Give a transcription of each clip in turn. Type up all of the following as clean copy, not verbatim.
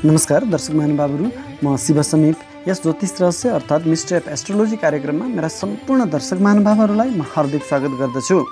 नमस्कार दर्शक महानुभावहरू, म शिव समीप यस ज्योतिष रहस्य अर्थात् मिस्ट्री अफ एस्ट्रोलोजी कार्यक्रममा मेरा सम्पूर्ण दर्शक महानुभावहरूलाई म हार्दिक स्वागत गर्दछु।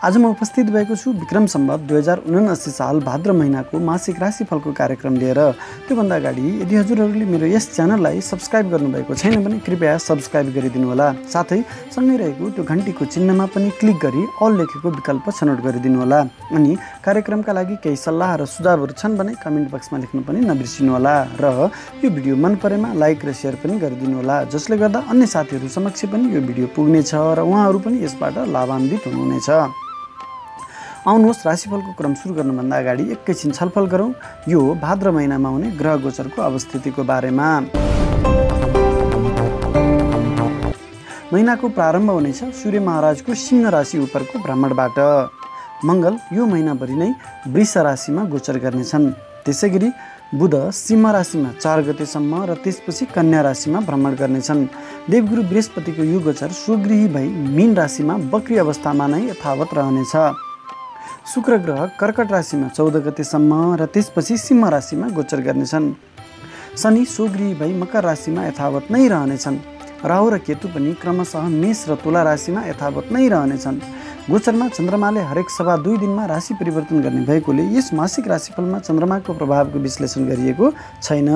आज म उपस्थित भएको छु विक्रम सम्वत 2079 साल भाद्र महिनाको मासिक राशिफलको कार्यक्रम लिएर। त्योभन्दा अगाडि यदि हजुरहरूले मेरो यस च्यानललाई सब्स्क्राइब गर्नुभएको छैन भने कृपया सब्स्क्राइब गरिदिनु होला। साथै सँगै रहेको त्यो घण्टीको चिन्हमा पनि क्लिक गरी अल लेखेको विकल्प छनौट गरिदिनु होला। अनि कार्यक्रमका लागि केही सल्लाह र सुझावहरू छन् भने कमेन्ट बक्समा लेख्न पनि नबिर्सिनु होला। र यो भिडियो मन परेमा लाइक र सेयर पनि गरिदिनु होला, जसले गर्दा अन्य साथीहरू समक्ष पनि यो भिडियो पुग्नेछ र उहाँहरू पनि यसबाट लाभान्वित हुनुहुनेछ। आउनुहोस् राशिफलको क्रम सुरु गर्नुभन्दा अगाडि एकैछिन छलफल गरौँ यो भाद्र महिनामा हुने ग्रह गोचरको अवस्थितिको बारेमा। महिनाको प्रारम्भ हुनेछ सूर्य महाराजको सिंह राशि उपरको भ्रमणबाट। मङ्गल यो महिनाभरि नै वृष राशिमा गोचर गर्नेछन्। त्यसैगरी बुध सिंह राशिमा 4 गतेसम्म र त्यसपछि कन्या राशिमा भ्रमण गर्नेछन्। देवगुरु बृहस्पतिको यो गोचर स्वगृही भई मीन राशिमा वक्री अवस्थामा नै यथावत रहनेछ। शुक्र ग्रह कर्कट राशिमा 14 गतेसम्म र त्यसपछि सिंह राशिमा गोचर गर्नेछन्। शनि स्वगृही भई मकर राशिमा यथावत नै रहनेछन्। राहु र केतु पनि क्रमशः मेष र तुला राशिमा यथावत नै रहनेछन्। गोचरमा चन्द्रमाले हरेक सवा 2 दिनमा राशि परिवर्तन गर्ने भएकोले यस मासिक राशिफलमा चन्द्रमाको प्रभावको विश्लेषण गरिएको छैन।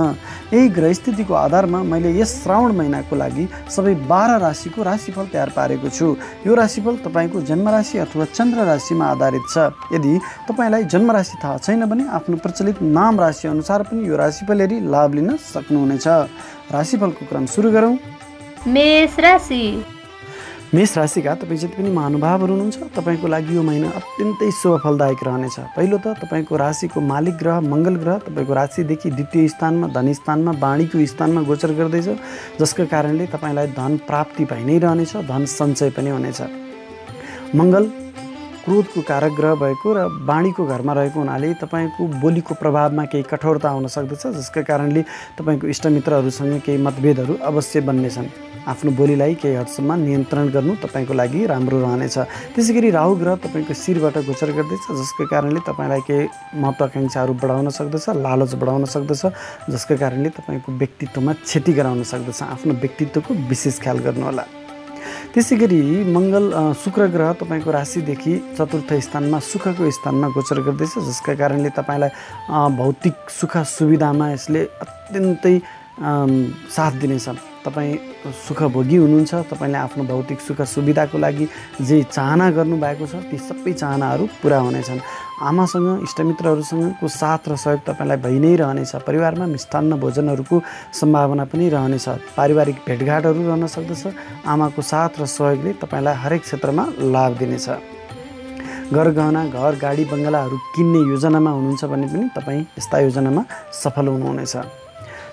यही ग्रह स्थितिको आधारमा मैले यस श्रावण महिनाको लागि सबै 12 राशिको राशिफल तयार पारेको छु। यो राशिफल तपाईँको जन्मराशि अथवा चन्द्र राशिमा आधारित छ। यदि तपाईँलाई जन्मराशि थाहा छैन भने आफ्नो प्रचलित नाम राशि अनुसार पनि यो राशिफल हेरी लाभ लिन सक्नुहुनेछ। राशिफलको क्रम सुरु गरौँ। मेष राशि। मेष राशिका तपाईँ जति पनि महानुभावहरू हुनुहुन्छ, तपाईँको लागि यो महिना अत्यन्तै शुभ फलदायक रहनेछ। पहिलो त तपाईँको राशिको मालिक ग्रह मङ्गल ग्रह तपाईँको राशिदेखि द्वितीय स्थानमा धन स्थानमा वाणीको स्थानमा गोचर गर्दैछ, जसका कारणले तपाईँलाई धन प्राप्ति भइ नै रहनेछ, धन सञ्चय पनि हुनेछ। मङ्गल क्रोधको कारक ग्रह भएको र वाणीको घरमा रहेको हुनाले तपाईँको बोलीको प्रभावमा केही कठोरता हुन सक्दछ, जसका कारणले तपाईँको इष्टमित्रहरूसँग केही मतभेदहरू अवश्य बन्नेछन्। आफ्नो बोलीलाई केही हदसम्म नियन्त्रण गर्नु तपाईँको लागि राम्रो रहनेछ। त्यसैगरी राहु ग्रह तपाईँको शिरबाट गोचर गर्दैछ, जसका कारणले तपाईँलाई केही महत्त्वाकाङ्क्षाहरू बढाउन सक्दछ, लालच बढाउन सक्दछ, जसका कारणले तपाईँको व्यक्तित्वमा क्षति गराउन सक्दछ। आफ्नो व्यक्तित्वको विशेष ख्याल गर्नुहोला। त्यसैगरी शुक्र ग्रह तपाईँको राशिदेखि चतुर्थ स्थानमा सुखको स्थानमा गोचर गर्दैछ, जसका कारणले तपाईँलाई भौतिक सुख सुविधामा यसले अत्यन्तै साथ दिनेछ। तपाईँ सुखभोगी हुनुहुन्छ। तपाईँले आफ्नो भौतिक सुख सुविधाको लागि जे चाहना गर्नुभएको छ ती सबै चाहनाहरू पुरा हुनेछन्। आमासँग इष्टमित्रहरूसँगको साथ र सहयोग तपाईँलाई भइ नै रहनेछ। परिवारमा मिष्टान्न भोजनहरूको सम्भावना पनि रहनेछ। पारिवारिक भेटघाटहरू रहन सक्दछ। आमाको साथ र सहयोगले तपाईँलाई हरेक क्षेत्रमा लाभ दिनेछ। घर गहना घर गाडी बङ्गलाहरू किन्ने योजनामा हुनुहुन्छ भने पनि तपाईँ यस्ता योजनामा सफल हुनुहुनेछ।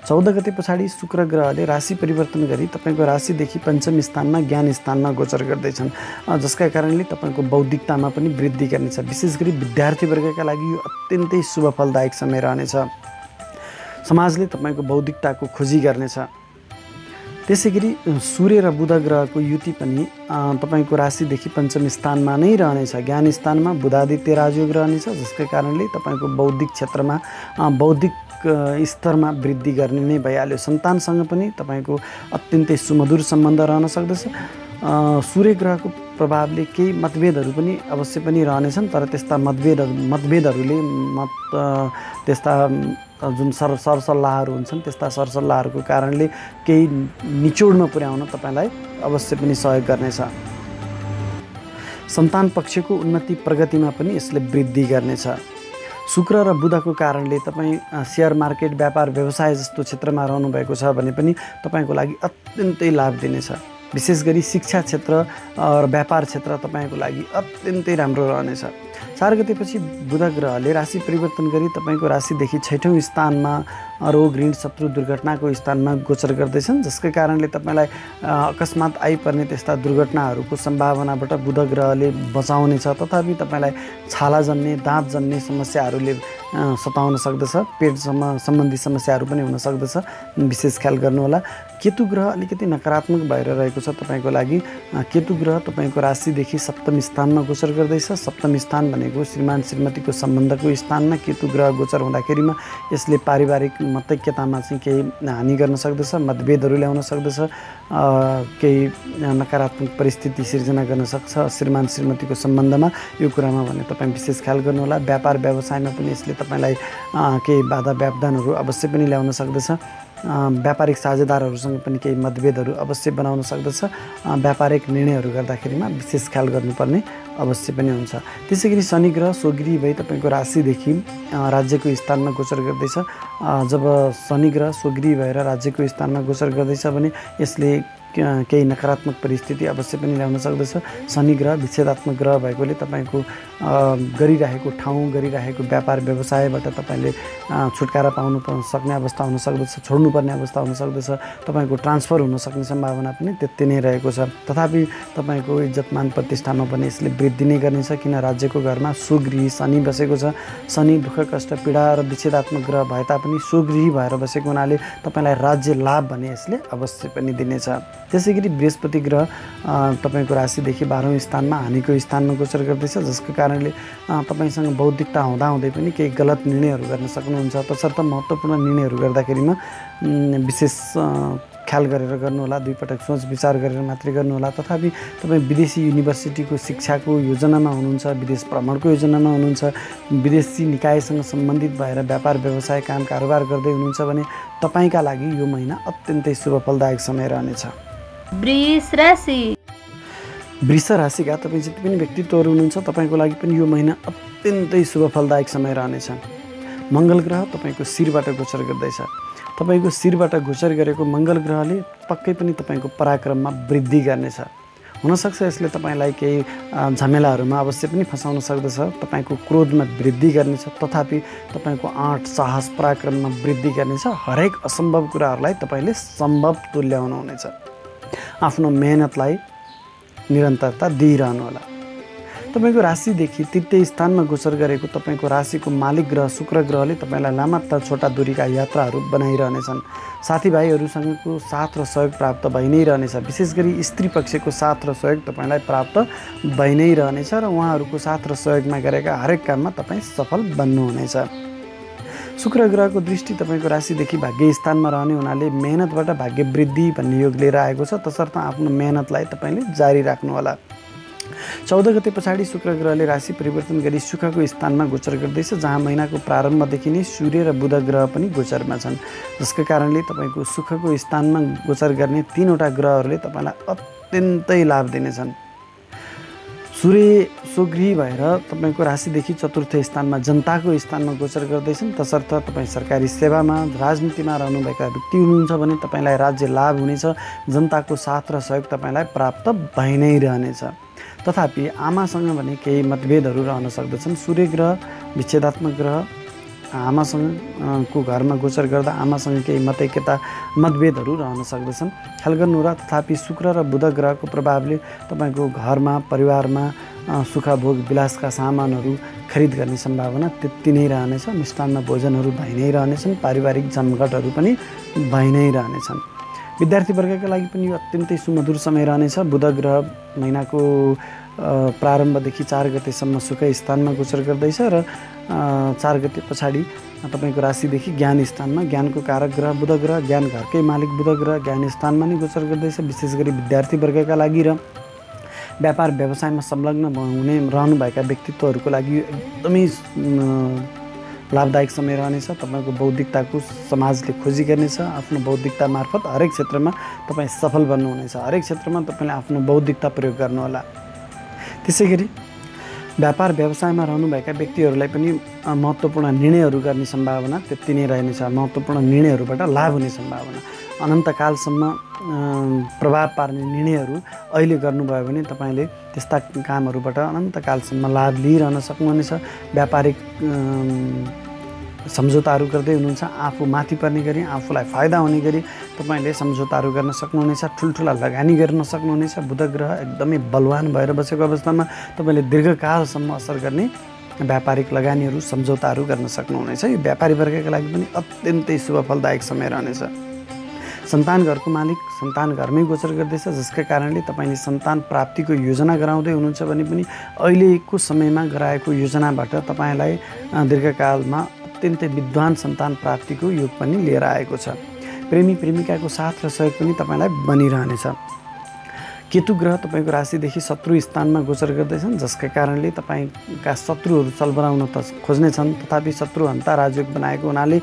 14 गते पछाडि शुक्र ग्रहले राशि परिवर्तन गरी तपाईँको राशिदेखि पञ्चम स्थानमा ज्ञान स्थानमा गोचर गर्दैछन्, जसका कारणले तपाईँको बौद्धिकतामा पनि वृद्धि गर्नेछ। विशेष गरी विद्यार्थीवर्गका लागि यो अत्यन्तै शुभ फलदायक समय रहनेछ। समाजले तपाईँको बौद्धिकताको खोजी गर्नेछ। त्यसैगरी सूर्य र बुध ग्रहको युति पनि तपाईँको राशिदेखि पञ्चम स्थानमा नै रहनेछ। ज्ञान स्थानमा बुधादित्य राजयोग रहनेछ, जसका कारणले तपाईँको बौद्धिक क्षेत्रमा बौद्धिक स्तरमा वृद्धि गर्ने नै भइहाल्यो। सन्तानसँग पनि तपाईँको अत्यन्तै सुमधुर सम्बन्ध रहन सक्दछ। सूर्य ग्रहको प्रभावले केही मतभेदहरू पनि अवश्य पनि रहनेछन्, तर त्यस्ता मतभेदहरूले त्यस्ता जुन सरसल्लाहहरू हुन्छन् त्यस्ता सरसल्लाहहरूको कारणले केही निचोडमा पुर्याउन तपाईँलाई अवश्य पनि सहयोग गर्नेछ। सन्तान पक्षको उन्नति प्रगतिमा पनि यसले वृद्धि गर्नेछ। शुक्र र बुधको कारणले तपाईँ सेयर मार्केट व्यापार व्यवसाय जस्तो क्षेत्रमा रहनुभएको छ भने पनि तपाईँको लागि अत्यन्तै लाभ दिनेछ। विशेष गरी शिक्षा क्षेत्र र व्यापार क्षेत्र तपाईँको लागि अत्यन्तै राम्रो रहनेछ। 4 गतेपछि बुध ग्रहले राशि परिवर्तन गरी तपाईँको राशिदेखि 6औँ स्थानमा रोग ऋण शत्रु दुर्घटनाको स्थानमा गोचर गर्दैछन्, जसकै कारणले तपाईँलाई अकस्मात आइपर्ने त्यस्ता दुर्घटनाहरूको सम्भावनाबाट बुध ग्रहले बचाउनेछ। तथापि तपाईँलाई छाला जन्ने दाँत जन्ने समस्याहरूले सताउन सक्दछ। पेट सम्बन्धी समस्याहरू पनि हुन सक्दछ, विशेष ख्याल गर्नुहोला। केतु ग्रह अलिकति नकारात्मक भएर रहेको छ तपाईँको लागि। केतु ग्रह तपाईँको राशिदेखि सप्तम स्थानमा गोचर गर्दैछ। सप्तम स्थान भनेको श्रीमान श्रीमतीको सम्बन्धको स्थानमा केतु ग्रह गोचर हुँदाखेरिमा यसले पारिवारिक मतैक्यतामा चाहिँ केही हानि गर्न सक्दछ, मतभेदहरू ल्याउन सक्दछ, केही नकारात्मक परिस्थिति सिर्जना गर्न सक्छ श्रीमान श्रीमतीको सम्बन्धमा। यो कुरामा भने तपाईँ विशेष ख्याल गर्नुहोला। व्यापार व्यवसायमा पनि यसले तपाईँलाई केही बाधा व्यवधानहरू अवश्य पनि ल्याउन सक्दछ। व्यापारिक साझेदारहरूसँग पनि केही मतभेदहरू अवश्य बनाउन सक्दछ। व्यापारिक निर्णयहरू गर्दाखेरिमा विशेष ख्याल गर्नुपर्ने अवश्य पनि हुन्छ। त्यसै गरी शनि ग्रह स्वगृही भई तपाईँको राशिदेखि राज्यको स्थानमा गोचर गर्दैछ। जब शनि ग्रह स्वगृही भएर राज्यको स्थानमा गोचर गर्दैछ भने यसले केही नकारात्मक परिस्थिति अवश्य पनि ल्याउन सक्दछ। शनि ग्रह विच्छेदात्मक ग्रह भएकोले तपाईँको गरिरहेको ठाउँ, गरिरहेको व्यापार व्यवसायबाट तपाईँले छुटकारा पाउनु सक्ने अवस्था हुन सक्दछ, छोड्नुपर्ने अवस्था हुन सक्दछ, तपाईँको ट्रान्सफर हुन सक्ने सम्भावना पनि त्यति नै रहेको छ। तथापि तपाईँको इज्जतमान प्रतिष्ठामा पनि यसले वृद्धि नै गर्नेछ, किन राज्यको घरमा स्वगृही शनि बसेको छ। शनि दुःख कष्ट पीडा र विच्छेदात्मक ग्रह भए तापनि स्वगृही भएर बसेको हुनाले तपाईँलाई राज्य लाभ भने यसले अवश्य पनि दिनेछ। त्यसै गरी बृहस्पति ग्रह तपाईँको राशिदेखि 12औं स्थानमा हानिको स्थानमा गोचर गर्दैछ, जसको कारणले तपाईँसँग बौद्धिकता हुँदाहुँदै पनि केही गलत निर्णयहरू गर्न सक्नुहुन्छ। तसर्थ महत्त्वपूर्ण निर्णयहरू गर्दाखेरिमा विशेष ख्याल गरेर गर्नुहोला, दुई पटक सोच विचार गरेर मात्रै गर्नुहोला। तथापि तपाईँ विदेशी युनिभर्सिटीको शिक्षाको योजनामा हुनुहुन्छ, विदेश भ्रमणको योजनामा हुनुहुन्छ, विदेशी निकायसँग सम्बन्धित भएर व्यापार व्यवसाय काम कारोबार गर्दै हुनुहुन्छ भने तपाईँका लागि यो महिना अत्यन्तै शुभ फलदायक समय रहनेछ। वृष राशि। वृष राशिका तपाईँ जति पनि व्यक्तित्वहरू हुनुहुन्छ तपाईँको लागि पनि यो महिना अत्यन्तै शुभ फलदायक समय रहनेछ। मङ्गल ग्रह तपाईँको शिरबाट गोचर गर्दैछ। तपाईँको शिरबाट गोचर गरेको मङ्गल ग्रहले पक्कै पनि तपाईँको पराक्रममा वृद्धि गर्नेछ। हुनसक्छ यसले तपाईँलाई केही झमेलाहरूमा अवश्य पनि फसाउन सक्दछ, तपाईँको क्रोधमा वृद्धि गर्नेछ, तथापि तपाईँको आँट साहस पराक्रममा वृद्धि गर्नेछ। हरेक असम्भव कुराहरूलाई तपाईँले सम्भव तुल्याउनुहुनेछ। आफ्नो मेहनतलाई निरन्तरता दिइरहनुहोला। तपाईँको राशिदेखि तृतीय स्थानमा गोचर गरेको तपाईँको राशिको मालिक ग्रह शुक्र ग्रहले तपाईँलाई लामा तथा छोटा दूरीका यात्राहरू बनाइरहनेछन्। साथीभाइहरूसँगको साथ र सहयोग प्राप्त भइ नै रहनेछ। विशेष गरी स्त्री पक्षको साथ र सहयोग तपाईँलाई प्राप्त भइ नै रहनेछ र उहाँहरूको साथ र सहयोगमा गरेका हरेक काममा तपाईँ सफल बन्नुहुनेछ। शुक्र ग्रहको दृष्टि तपाईँको राशिदेखि भाग्य स्थानमा रहने हुनाले मेहनतबाट भाग्य वृद्धि भन्ने योग लिएर आएको छ। तसर्थ आफ्नो मेहनतलाई तपाईँले जारी राख्नुहोला। 14 गते पछाडि शुक्र ग्रहले राशि परिवर्तन गरी सुखको स्थानमा गोचर गर्दैछ, जहाँ महिनाको प्रारम्भदेखि नै सूर्य र बुध ग्रह पनि गोचरमा छन्, जसका कारणले तपाईँको सुखको स्थानमा गोचर गर्ने 3वटा ग्रहहरूले तपाईँलाई अत्यन्तै लाभ दिनेछन्। सूर्य स्वगृही भएर तपाईँको राशिदेखि चतुर्थ स्थानमा जनताको स्थानमा गोचर गर्दैछन्। तसर्थ तपाईँ सरकारी सेवामा राजनीतिमा रहनुभएका व्यक्ति हुनुहुन्छ भने तपाईँलाई राज्य लाभ हुनेछ। जनताको साथ र सहयोग तपाईँलाई प्राप्त भइ नै रहनेछ। तथापि आमासँग भने केही मतभेदहरू रहन सक्दछन्। सूर्य ग्रह विच्छेदात्मक ग्रह आमासँग को घरमा गोचर गर्दा आमासँग केही मतभेदहरू रहन सक्दछन्, ख्याल गर्नु र तथापि शुक्र र बुध ग्रहको प्रभावले तपाईँको घरमा परिवारमा सुखभोग विलासका सामानहरू खरिद गर्ने सम्भावना त्यति नै रहनेछ। मिष्टान्न भोजनहरू भइ नै रहनेछन्। पारिवारिक जमघटहरू पनि भइ नै रहनेछन्। विद्यार्थी वर्गका लागि पनि यो अत्यन्तै सुमधुर समय रहनेछ। बुध ग्रह महिनाको प्रारम्भदेखि 4 गतेसम्म सुख स्थानमा गोचर गर्दैछ र 4 गते पछाडि तपाईँको राशिदेखि ज्ञान स्थानमा ज्ञानको कारक ग्रह बुध ग्रह, ज्ञान घरकै मालिक बुध ग्रह ज्ञान स्थानमा नै गोचर गर्दैछ। विशेष गरी विद्यार्थी वर्गका लागि र व्यापार व्यवसायमा संलग्न रहनुभएका व्यक्तित्वहरूको लागि यो एकदमै लाभदायक समय रहनेछ। तपाईँको बौद्धिकताको समाजले खोजी गर्नेछ। आफ्नो बौद्धिकता मार्फत हरेक क्षेत्रमा तपाईँ सफल बन्नुहुनेछ। हरेक क्षेत्रमा तपाईँले आफ्नो बौद्धिकता प्रयोग गर्नुहोला। त्यसै गरी व्यापार व्यवसायमा रहनुभएका व्यक्तिहरूलाई पनि महत्त्वपूर्ण निर्णयहरू गर्ने सम्भावना त्यति नै रहनेछ। महत्त्वपूर्ण निर्णयहरूबाट लाभ हुने सम्भावना, अनन्तकालसम्म प्रभाव पार्ने निर्णयहरू अहिले गर्नुभयो भने तपाईँले त्यस्ता कामहरूबाट अनन्तकालसम्म लाभ लिइरहन सक्नुहुनेछ। व्यापारिक सम्झौताहरू गर्दै हुनुहुन्छ, आफू माथि पर्ने गरी आफूलाई फाइदा हुने गरी तपाईँले सम्झौताहरू गर्न सक्नुहुनेछ। ठुल्ठुला लगानी गर्न सक्नुहुनेछ। बुध ग्रह एकदमै बलवान भएर बसेको अवस्थामा तपाईँले दीर्घकालसम्म असर गर्ने व्यापारिक लगानीहरू सम्झौताहरू गर्न सक्नुहुनेछ। यो व्यापारी वर्गका लागि पनि अत्यन्तै शुभ फलदायक समय रहनेछ। सन्तान घरको मालिक सन्तान घरमै गोचर गर्दैछ, जसका कारणले तपाईँले सन्तान प्राप्तिको योजना गराउँदै हुनुहुन्छ भने पनि अहिलेको समयमा गराएको योजनाबाट तपाईँलाई दीर्घकालमा अत्यन्तै विद्वान सन्तान प्राप्तिको योग पनि लिएर आएको छ। प्रेमी प्रेमिकाको साथ र सहयोग पनि तपाईँलाई बनिरहनेछ। केतु ग्रह तपाईँको राशिदेखि शत्रु स्थानमा गोचर गर्दैछन्, जसका कारणले तपाईँका शत्रुहरू चलबराउन त खोज्नेछन्, तथापि शत्रु हन्ता राजयोग बनाएको हुनाले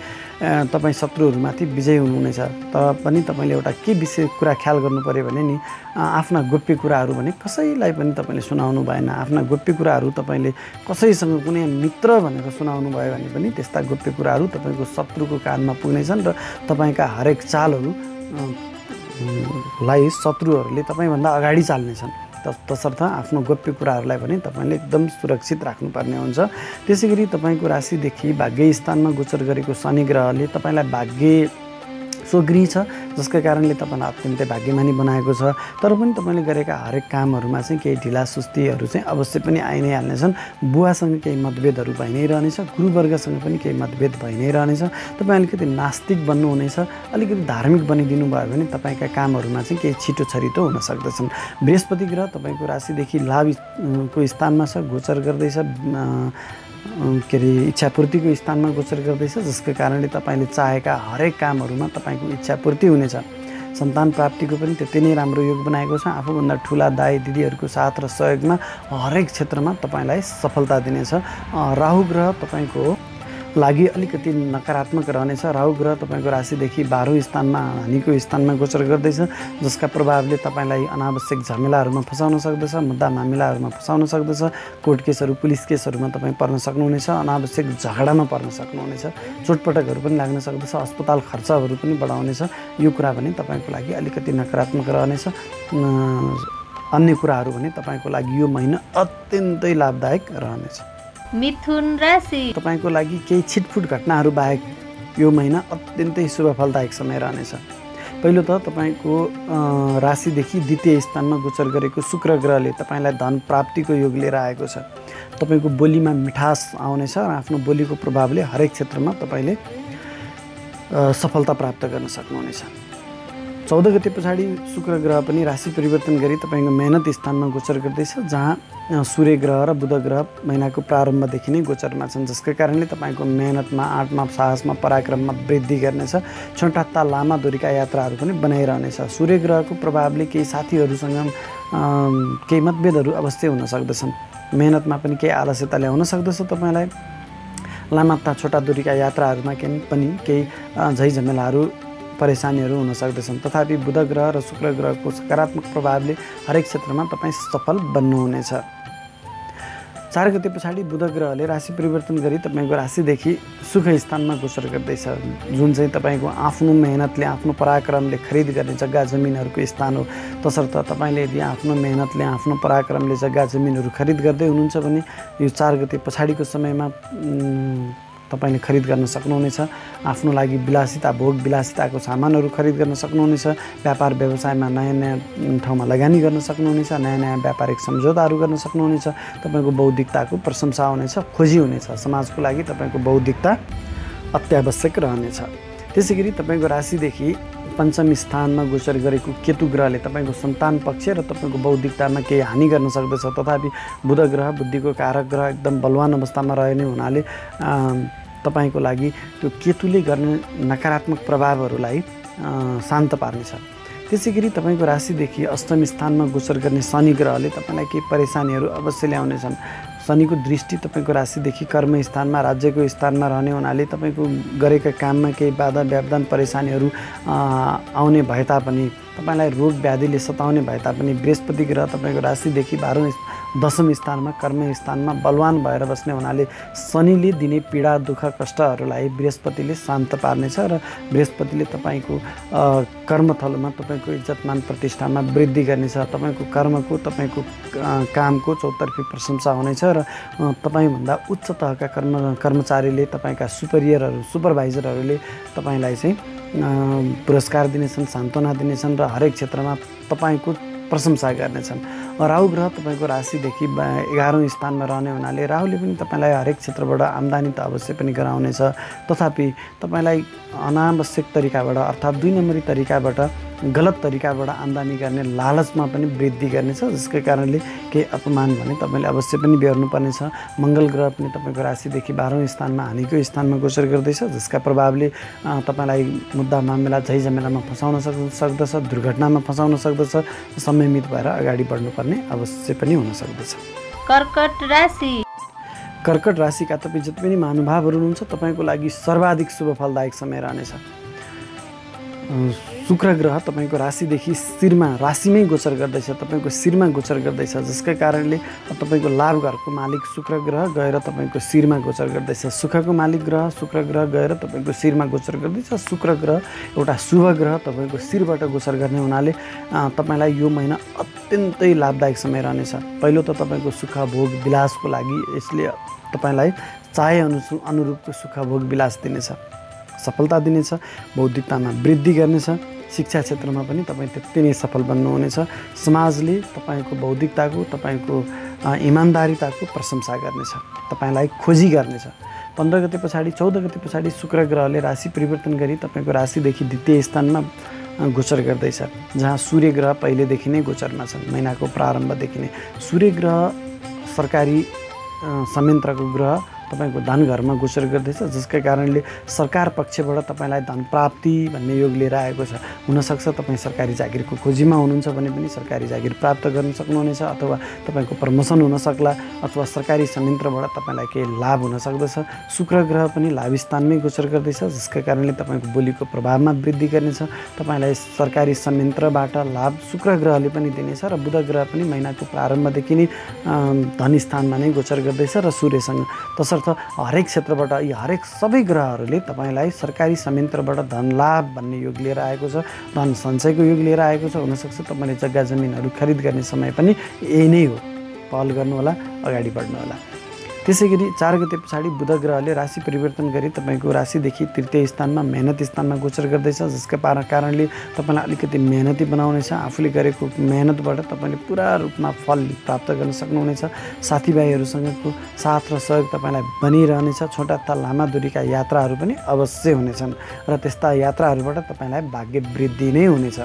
तपाईँ शत्रुहरूमाथि विजय हुनुहुनेछ। तर पनि तपाईँले एउटा के विषय कुरा ख्याल गर्नु पऱ्यो भने नि आफ्ना गोप्य कुराहरू भने कसैलाई पनि तपाईँले सुनाउनु भएन। आफ्ना गोप्य कुराहरू तपाईँले कसैसँग कुनै मित्र भनेर सुनाउनु भयो भने पनि त्यस्ता गोप्य कुराहरू तपाईँको शत्रुको कानमा पुग्नेछन् र तपाईँका हरेक चालहरू लाई शत्रुहरूले तपाईँभन्दा अगाडि चाल्नेछन्। तसर्थ आफ्नो गोप्य कुराहरूलाई पनि तपाईँले एकदम सुरक्षित राख्नुपर्ने हुन्छ। त्यसै गरी तपाईँको राशिदेखि भाग्य स्थानमा गोचर गरेको शनि ग्रहले तपाईँलाई भाग्य स्वगृही छ, जसका कारणले तपाईँलाई अत्यन्तै भाग्यमानी बनाएको छ। तर पनि तपाईँले गरेका हरेक कामहरूमा चाहिँ केही ढिला सुस्तीहरू चाहिँ अवश्य पनि आइ नै हाल्नेछन्। बुवासँग केही मतभेदहरू भइ नै रहनेछ, गुरुवर्गसँग पनि केही मतभेद भइ नै रहनेछ। तपाईँ अलिकति नास्तिक बन्नुहुनेछ, अलिकति धार्मिक बनिदिनु भयो भने तपाईँका कामहरूमा चाहिँ केही छिटो छरितो हुन सक्दछन्। बृहस्पति ग्रह तपाईँको राशिदेखि लाभको स्थानमा छ, गोचर गर्दैछ, के अरे इच्छापूर्तिको स्थानमा गोचर गर्दैछ, जसको कारणले तपाईँले चाहेका हरेक कामहरूमा तपाईँको इच्छापूर्ति हुनेछ। सन्तान प्राप्तिको पनि त्यति नै राम्रो योग बनाएको छ। आफूभन्दा ठुला दाइ दिदीहरूको साथ र सहयोगमा हरेक क्षेत्रमा तपाईँलाई सफलता दिनेछ। राहु ग्रह तपाईँको लागि अलिकति नकारात्मक रहनेछ। राहु ग्रह तपाईँको राशिदेखि 12औं स्थानमा हानिको स्थानमा गोचर गर्दैछ, जसका प्रभावले तपाईँलाई अनावश्यक झमेलाहरूमा फसाउन सक्दछ, मुद्दा मामिलाहरूमा फसाउन सक्दछ, कोर्ट केसहरू पुलिस केसहरूमा तपाईँ पर्न सक्नुहुनेछ, अनावश्यक झगडामा पर्न सक्नुहुनेछ, चोटपटकहरू पनि लाग्न सक्दछ, अस्पताल खर्चहरू पनि बढाउनेछ। यो कुरा पनि तपाईँको लागि अलिकति नकारात्मक रहनेछ। अन्य कुराहरू भने तपाईँको लागि यो महिना अत्यन्तै लाभदायक रहनेछ। मिथुन राशि तपाईँको लागि केही छिटफुट घटनाहरू बाहेक यो महिना अत्यन्तै शुभ फलदायक समय रहनेछ। पहिलो त तपाईँको राशिदेखि द्वितीय स्थानमा गोचर गरेको शुक्र ग्रहले तपाईँलाई धन प्राप्तिको योग लिएर आएको छ। तपाईँको बोलीमा मिठास आउनेछ र आफ्नो बोलीको प्रभावले हरेक क्षेत्रमा तपाईँले सफलता प्राप्त गर्न सक्नुहुनेछ। 14 गते पछाडि शुक्र ग्रह पनि राशि परिवर्तन गरी तपाईँको मेहनत स्थानमा गोचर गर्दैछ, जहाँ सूर्य ग्रह र बुध ग्रह महिनाको प्रारम्भदेखि नै गोचरमा छन्, जसका कारणले तपाईँको मेहनतमा, आँटमा, साहसमा, पराक्रममा वृद्धि गर्नेछ। छोटा हत्ता लामा दूरीका यात्राहरू पनि बनाइरहनेछ। सूर्य ग्रहको प्रभावले केही साथीहरूसँग केही मतभेदहरू अवश्य हुन सक्दछन्। मेहनतमा पनि केही आलस्यता ल्याउन सक्दछ। तपाईँलाई लामा तथा छोटा दूरीका यात्राहरूमा पनि केही झैझमेलाहरू परेशानीहरू हुन सक्दछन्। तथापि बुध ग्रह र शुक्र ग्रहको सकारात्मक प्रभावले हरेक क्षेत्रमा तपाईँ सफल बन्नुहुनेछ। 4 गते पछाडि बुध ग्रहले राशि परिवर्तन गरी तपाईँको राशिदेखि सुख स्थानमा गोचर गर्दैछ, जुन चाहिँ तपाईँको आफ्नो मेहनतले, आफ्नो पराक्रमले खरिद गर्ने जग्गा जमिनहरूको स्थान हो। तसर्थ तपाईँले यदि आफ्नो मेहनतले, आफ्नो पराक्रमले जग्गा जमिनहरू खरिद गर्दै हुनुहुन्छ भने यो 4 गते पछाडिको समयमा तपाईँले खरिद गर्न सक्नुहुनेछ। आफ्नो लागि विलासिता, भोग विलासिताको सामानहरू खरिद गर्न सक्नुहुनेछ। व्यापार व्यवसायमा नयाँ नयाँ ठाउँमा लगानी गर्न सक्नुहुनेछ। नयाँ नयाँ व्यापारिक सम्झौताहरू गर्न सक्नुहुनेछ। तपाईँको बौद्धिकताको प्रशंसा हुनेछ, खोजी हुनेछ। समाजको लागि तपाईँको बौद्धिकता अत्यावश्यक रहनेछ। त्यसै गरी तपाईँको राशिदेखि पञ्चम स्थानमा गोचर गरेको केतु ग्रहले तपाईँको सन्तान पक्ष र तपाईँको बौद्धिकतामा केही हानि गर्न सक्दछ। तथापि बुध ग्रह बुद्धिको कारक ग्रह एकदम बलवान अवस्थामा रहने हुनाले तपाईँको लागि त्यो केतुले गर्ने नकारात्मक प्रभावहरूलाई शान्त पार्नेछ। त्यसै गरी तपाईँको राशिदेखि अष्टम स्थानमा गोचर गर्ने शनि ग्रहले तपाईँलाई केही परेशानीहरू अवश्य ल्याउनेछन्। शनिको दृष्टि तपाईँको राशिदेखि कर्म स्थानमा, राज्यको स्थानमा रहने हुनाले तपाईँको गरेका काममा केही बाधा व्यवधान परेशानीहरू आउने भए तापनि, तपाईँलाई रोग व्याधिले सताउने भए तापनि बृहस्पति ग्रह तपाईँको राशिदेखि 10औं स्थानमा, कर्म स्थानमा बलवान भएर बस्ने हुनाले शनिले दिने पीडा, दुःख, कष्टहरूलाई बृहस्पतिले शान्त पार्नेछ र बृहस्पतिले तपाईँको कर्मथलोमा तपाईँको इज्जतमान प्रतिष्ठामा वृद्धि गर्नेछ। तपाईँको कर्मको, तपाईँको कामको चौतर्फी प्रशंसा हुनेछ र तपाईँभन्दा उच्च तहका कर्मचारीले, तपाईँका सुपरभाइजरहरूले तपाईँलाई चाहिँ पुरस्कार दिनेछन्, सान्त्वना दिनेछन् र हरेक क्षेत्रमा तपाईँको प्रशंसा गर्नेछन्। राहु ग्रह तपाईँको राशिदेखि 11औं स्थानमा रहने हुनाले राहुले पनि तपाईँलाई हरेक क्षेत्रबाट आम्दानी त अवश्य पनि गराउनेछ। तथापि तपाईँलाई अनावश्यक तरिकाबाट अर्थात् 2 नम्बरी तरिकाबाट गलत तरिकाबाट आम्दानी गर्ने लालचमा पनि वृद्धि गर्नेछ, जसकै कारणले केही अपमान भने तपाईँले अवश्य पनि बेहोर्नुपर्नेछ। मङ्गल ग्रह पनि तपाईँको राशिदेखि 12औं स्थानमा हानिको स्थानमा गोचर गर्दैछ, जसका प्रभावले तपाईँलाई मुद्दा मामला झैझमेलामा फसाउन सक्दछ, दुर्घटनामा फसाउन सक्दछ, संयमित भएर अगाडि बढ्नुपर्ने अवश्य पनि हुन सक्दछ। कर्कट राशि। कर्कट राशिका तपाईँ जति पनि महानुभावहरू हुनुहुन्छ तपाईँको लागि सर्वाधिक शुभ फलदायक समय रहनेछ। शुक्र ग्रह तपाईँको राशिदेखि राशिमै गोचर गर्दैछ, तपाईँको शिरमा गोचर गर्दैछ, जसकै कारणले तपाईँको लाभ घरको मालिक शुक्र ग्रह गएर तपाईँको शिरमा गोचर गर्दैछ। सुखको मालिक ग्रह शुक्र ग्रह गएर तपाईँको शिरमा गोचर गर्दैछ। शुक्र ग्रह एउटा शुभ ग्रह तपाईँको शिरबाट गोचर गर्ने हुनाले तपाईँलाई यो महिना अत्यन्तै लाभदायक समय रहनेछ। पहिलो त तपाईँको सुख भोग विलासको लागि यसले तपाईँलाई चाहे अनुरूपको सुख भोग विलास दिनेछ, सफलता दिनेछ, बौद्धिकतामा वृद्धि गर्नेछ। शिक्षा क्षेत्रमा पनि तपाईँ त्यति नै सफल बन्नुहुनेछ। समाजले तपाईँको बौद्धिकताको, तपाईँको इमान्दारिताको प्रशंसा गर्नेछ, तपाईँलाई खोजी गर्नेछ। 15 गते पछाडि 14 गते पछाडि शुक्र ग्रहले राशि परिवर्तन गरी तपाईँको राशिदेखि द्वितीय स्थानमा गोचर गर्दैछ, जहाँ सूर्य ग्रह पहिलेदेखि नै गोचरमा छन्। महिनाको प्रारम्भदेखि नै सूर्य ग्रह सरकारी संयन्त्रको ग्रह तपाईँको धन घरमा गोचर गर्दैछ, जसकै कारणले सरकार पक्षबाट तपाईँलाई धन प्राप्ति भन्ने योग लिएर आएको छ। हुनसक्छ तपाईँ सरकारी जागिरको खोजीमा हुनुहुन्छ भने पनि सरकारी जागिर प्राप्त गर्न सक्नुहुनेछ, अथवा तपाईँको प्रमोसन हुन सक्ला, अथवा सरकारी संयन्त्रबाट तपाईँलाई केही लाभ हुन सक्दछ। शुक्र ग्रह पनि लाभ स्थानमै गोचर गर्दैछ, जसकै कारणले तपाईँको बोलीको प्रभावमा वृद्धि गर्नेछ। तपाईँलाई सरकारी संयन्त्रबाट लाभ शुक्र ग्रहले पनि दिनेछ र बुध ग्रह पनि महिनाको प्रारम्भदेखि नै धन स्थानमा नै गोचर गर्दैछ र सूर्यसँग। तसर्थ हरेक क्षेत्रबाट यी हरेक सबै ग्रहहरूले तपाईँलाई सरकारी संयन्त्रबाट धन लाभ भन्ने योग लिएर आएको छ, धन सञ्चयको योग लिएर आएको छ। हुनसक्छ तपाईँले जग्गा जमिनहरू खरिद गर्ने समय पनि यही नै हो। पहल गर्नुहोला, अगाडि बढ्नुहोला। त्यसै गरी 4 गते पछाडि बुध ग्रहले राशि परिवर्तन गरी तपाईँको राशिदेखि तृतीय स्थानमा मेहनत स्थानमा गोचर गर्दैछ, जसका कारणले तपाईँलाई अलिकति मेहनती बनाउनेछ। आफूले गरेको मेहनतबाट तपाईँले पुरा रूपमा फल प्राप्त गर्न सक्नुहुनेछ। साथीभाइहरूसँगको साथ र सहयोग तपाईँलाई बनिरहनेछ। छोटा तथा लामा दूरीका यात्राहरू पनि अवश्य हुनेछन् र त्यस्ता यात्राहरूबाट तपाईँलाई भाग्य वृद्धि नै हुनेछ।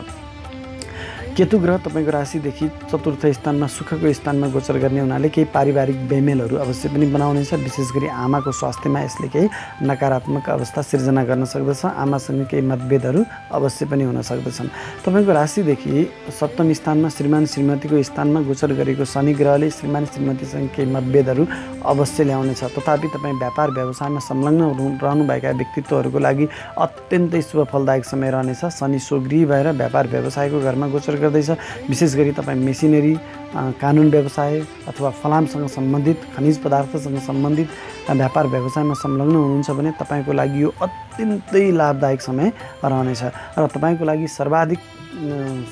केतु ग्रह तपाईँको राशिदेखि चतुर्थ स्थानमा सुखको स्थानमा गोचर गर्ने हुनाले केही पारिवारिक बेमेलहरू अवश्य पनि बनाउनेछ। विशेष गरी आमाको स्वास्थ्यमा यसले केही नकारात्मक अवस्था सिर्जना गर्न सक्दछ। आमासँग केही मतभेदहरू अवश्य पनि हुन सक्दछन्। तपाईँको राशिदेखि सप्तम स्थानमा श्रीमान श्रीमतीको स्थानमा गोचर गरेको शनि ग्रहले श्रीमान श्रीमतीसँग केही मतभेदहरू अवश्य ल्याउनेछ। तथापि तपाईँ व्यापार व्यवसायमा संलग्न रहनुभएका व्यक्तित्वहरूको लागि अत्यन्तै शुभ फलदायक समय रहनेछ। शनि स्वगृही भएर व्यापार व्यवसायको घरमा गोचर गर्दैछ। विशेष गरी तपाईँ मेसिनरी, कानुन व्यवसाय अथवा फलामसँग सम्बन्धित, खनिज पदार्थसँग सम्बन्धित व्यापार व्यवसायमा संलग्न हुनुहुन्छ भने तपाईँको लागि यो अत्यन्तै लाभदायक समय रहनेछ र तपाईँको लागि सर्वाधिक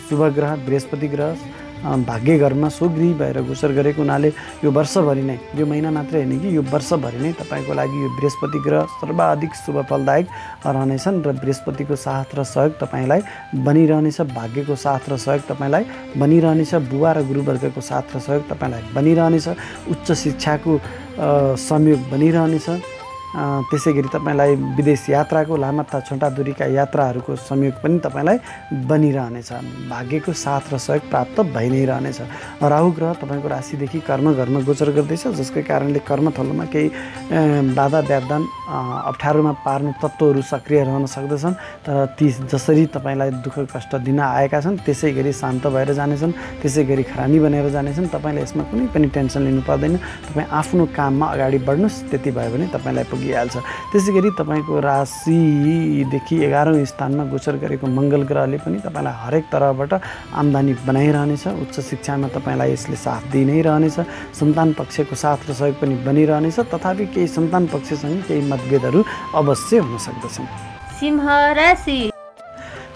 शुभ ग्रह बृहस्पति ग्रह भाग्य घरमा स्वगृही भएर गोचर गरेको हुनाले यो वर्षभरि नै, यो महिना मात्रै होइन कि यो वर्षभरि नै तपाईँको लागि यो बृहस्पति ग्रह सर्वाधिक शुभ फलदायक रहनेछन् र बृहस्पतिको साथ र सहयोग तपाईँलाई बनिरहनेछ। भाग्यको साथ र सहयोग तपाईँलाई बनिरहनेछ। बुवा र गुरुवर्गको साथ र सहयोग तपाईँलाई बनिरहनेछ। उच्च शिक्षाको संयोग बनिरहनेछ। त्यसै गरी तपाईँलाई विदेश यात्राको, लामा तथा छोटा दूरीका यात्राहरूको संयोग पनि तपाईँलाई बनिरहनेछ। भाग्यको साथ र सहयोग प्राप्त भइ नै रहनेछ। राहु ग्रह तपाईँको राशिदेखि कर्म घरमा गोचर गर्दैछ, जसकै कारणले कर्मथलोमा केही बाधा व्यवधान अप्ठ्यारोमा पार्ने तत्त्वहरू सक्रिय रहन सक्दछन्। तर ती जसरी तपाईँलाई दुःख कष्ट दिन आएका छन् त्यसै गरी शान्त भएर जानेछन्, त्यसै गरी खरानी बनेर जानेछन्। तपाईँले यसमा कुनै पनि टेन्सन लिनु पर्दैन। तपाईँ आफ्नो काममा अगाडि बढ्नुहोस्, त्यति भयो भने तपाईँलाई पुगिहाल्छ। त्यसै गरी तपाईँको राशिदेखि 11औं स्थानमा गोचर गरेको मङ्गल ग्रहले पनि तपाईँलाई हरेक तरहबाट आम्दानी बनाइरहनेछ। उच्च शिक्षामा तपाईँलाई यसले साथ दिइ नै रहनेछ। सन्तान पक्षको साथ र सहयोग पनि बनिरहनेछ। तथापि केही सन्तान पक्षसँग केही मतभेदहरू अवश्य हुन सक्दछन्। सिंह राशि।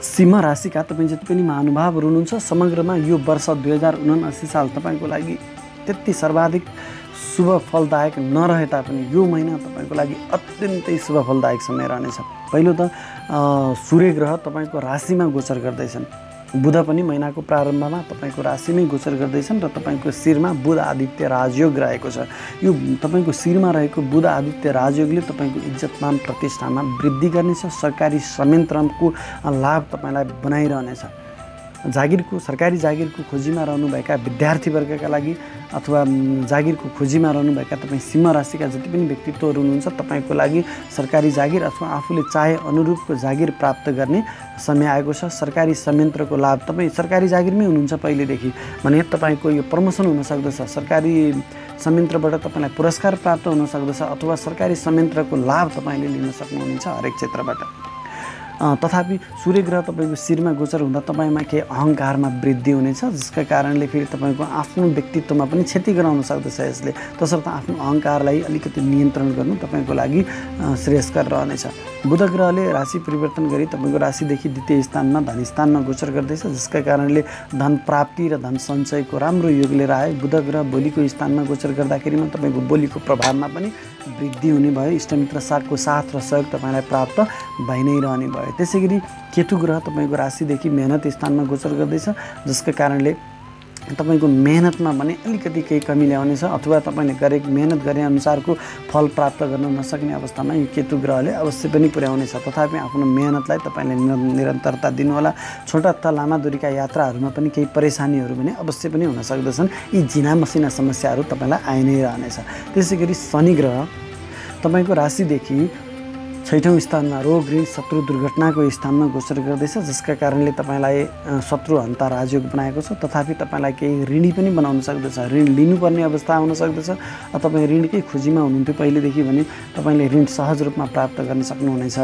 सिंह राशिका तपाईँ जति पनि महानुभावहरू हुनुहुन्छ, समग्रमा यो वर्ष 2079 साल तपाईँको लागि त्यति सर्वाधिक शुभ फलदायक नरहे तापनि यो महिना तपाईँको लागि अत्यन्तै शुभ फलदायक समय रहनेछ। पहिलो त सूर्य ग्रह तपाईँको राशिमा गोचर गर्दैछन्। बुध पनि महिनाको प्रारम्भमा तपाईँको राशिमै गोचर गर्दैछन् र तपाईँको शिरमा बुध आदित्य राजयोग रहेको छ। यो तपाईँको शिरमा रहेको बुध आदित्य राजयोगले तपाईँको इज्जतमान प्रतिष्ठामा वृद्धि गर्नेछ। सरकारी संयन्त्रको लाभ तपाईँलाई बनाइरहनेछ। सरकारी जागिरको खोजीमा रहनुभएका विद्यार्थीवर्गका लागि अथवा जागिरको खोजीमा रहनुभएका तपाईँ सिंह राशिका जति पनि व्यक्तित्वहरू हुनुहुन्छ तपाईँको लागि सरकारी जागिर अथवा आफूले चाहे अनुरूपको जागिर प्राप्त गर्ने समय आएको छ। सरकारी संयन्त्रको लाभ, तपाईँ सरकारी जागिरमै हुनुहुन्छ पहिलेदेखि भने तपाईँको यो प्रमोसन हुन सक्दछ। सरकारी संयन्त्रबाट तपाईँलाई पुरस्कार प्राप्त हुन सक्दछ अथवा सरकारी संयन्त्रको लाभ तपाईँले लिन सक्नुहुनेछ हरेक क्षेत्रबाट। तथापि सूर्य ग्रह तपाईँको शिरमा गोचर हुँदा तपाईँमा केही अहङ्कारमा वृद्धि हुनेछ, जसका कारणले फेरि तपाईँको आफ्नो व्यक्तित्वमा पनि क्षति गराउन सक्दछ यसले। तसर्थ आफ्नो अहङ्कारलाई अलिकति नियन्त्रण गर्नु तपाईँको लागि श्रेयस्कर रहनेछ। बुध ग्रहले राशि परिवर्तन गरी तपाईँको राशिदेखि द्वितीय स्थानमा धन स्थानमा गोचर गर्दैछ, जसका कारणले धन प्राप्ति र धन सञ्चयको राम्रो योग लिएर आए। बुध ग्रह बोलीको स्थानमा गोचर गर्दाखेरिमा तपाईँको बोलीको प्रभावमा पनि वृद्धि हुने भयो। इष्टमित्र साथको साथ र सहयोग तपाईँलाई प्राप्त भइ नै रहने भयो। त्यसै गरी केतु ग्रह तपाईँको राशिदेखि मेहनत स्थानमा गोचर गर्दैछ, जसका कारणले तपाईँको मेहनतमा भने अलिकति केही कमी ल्याउनेछ अथवा तपाईँले मेहनत गरे अनुसारको फल प्राप्त गर्न नसक्ने अवस्थामा यो केतु ग्रहले अवश्य पनि पुर्याउनेछ। तथापि आफ्नो मेहनतलाई तपाईँले निरन्तरता दिनुहोला। छोटा तथा लामा दूरीका यात्राहरूमा पनि केही परेशानीहरू भने अवश्य पनि हुन सक्दछन्। यी झिना मसिना समस्याहरू तपाईँलाई आइ नै रहनेछ। त्यसै गरी शनि ग्रह तपाईँको राशिदेखि 6औं स्थानमा रोग ऋण शत्रु दुर्घटनाको स्थानमा गोचर गर्दैछ, जसका कारणले तपाईँलाई शत्रु हन्ता राजयोग बनाएको छ। तथापि तपाईँलाई केही ऋणी पनि बनाउन सक्दछ। ऋण लिनुपर्ने अवस्था आउन सक्दछ। तपाईँ ऋणकै खोजीमा हुनुहुन्थ्यो पहिलेदेखि भने तपाईँले ऋण सहज रूपमा प्राप्त गर्न सक्नुहुनेछ।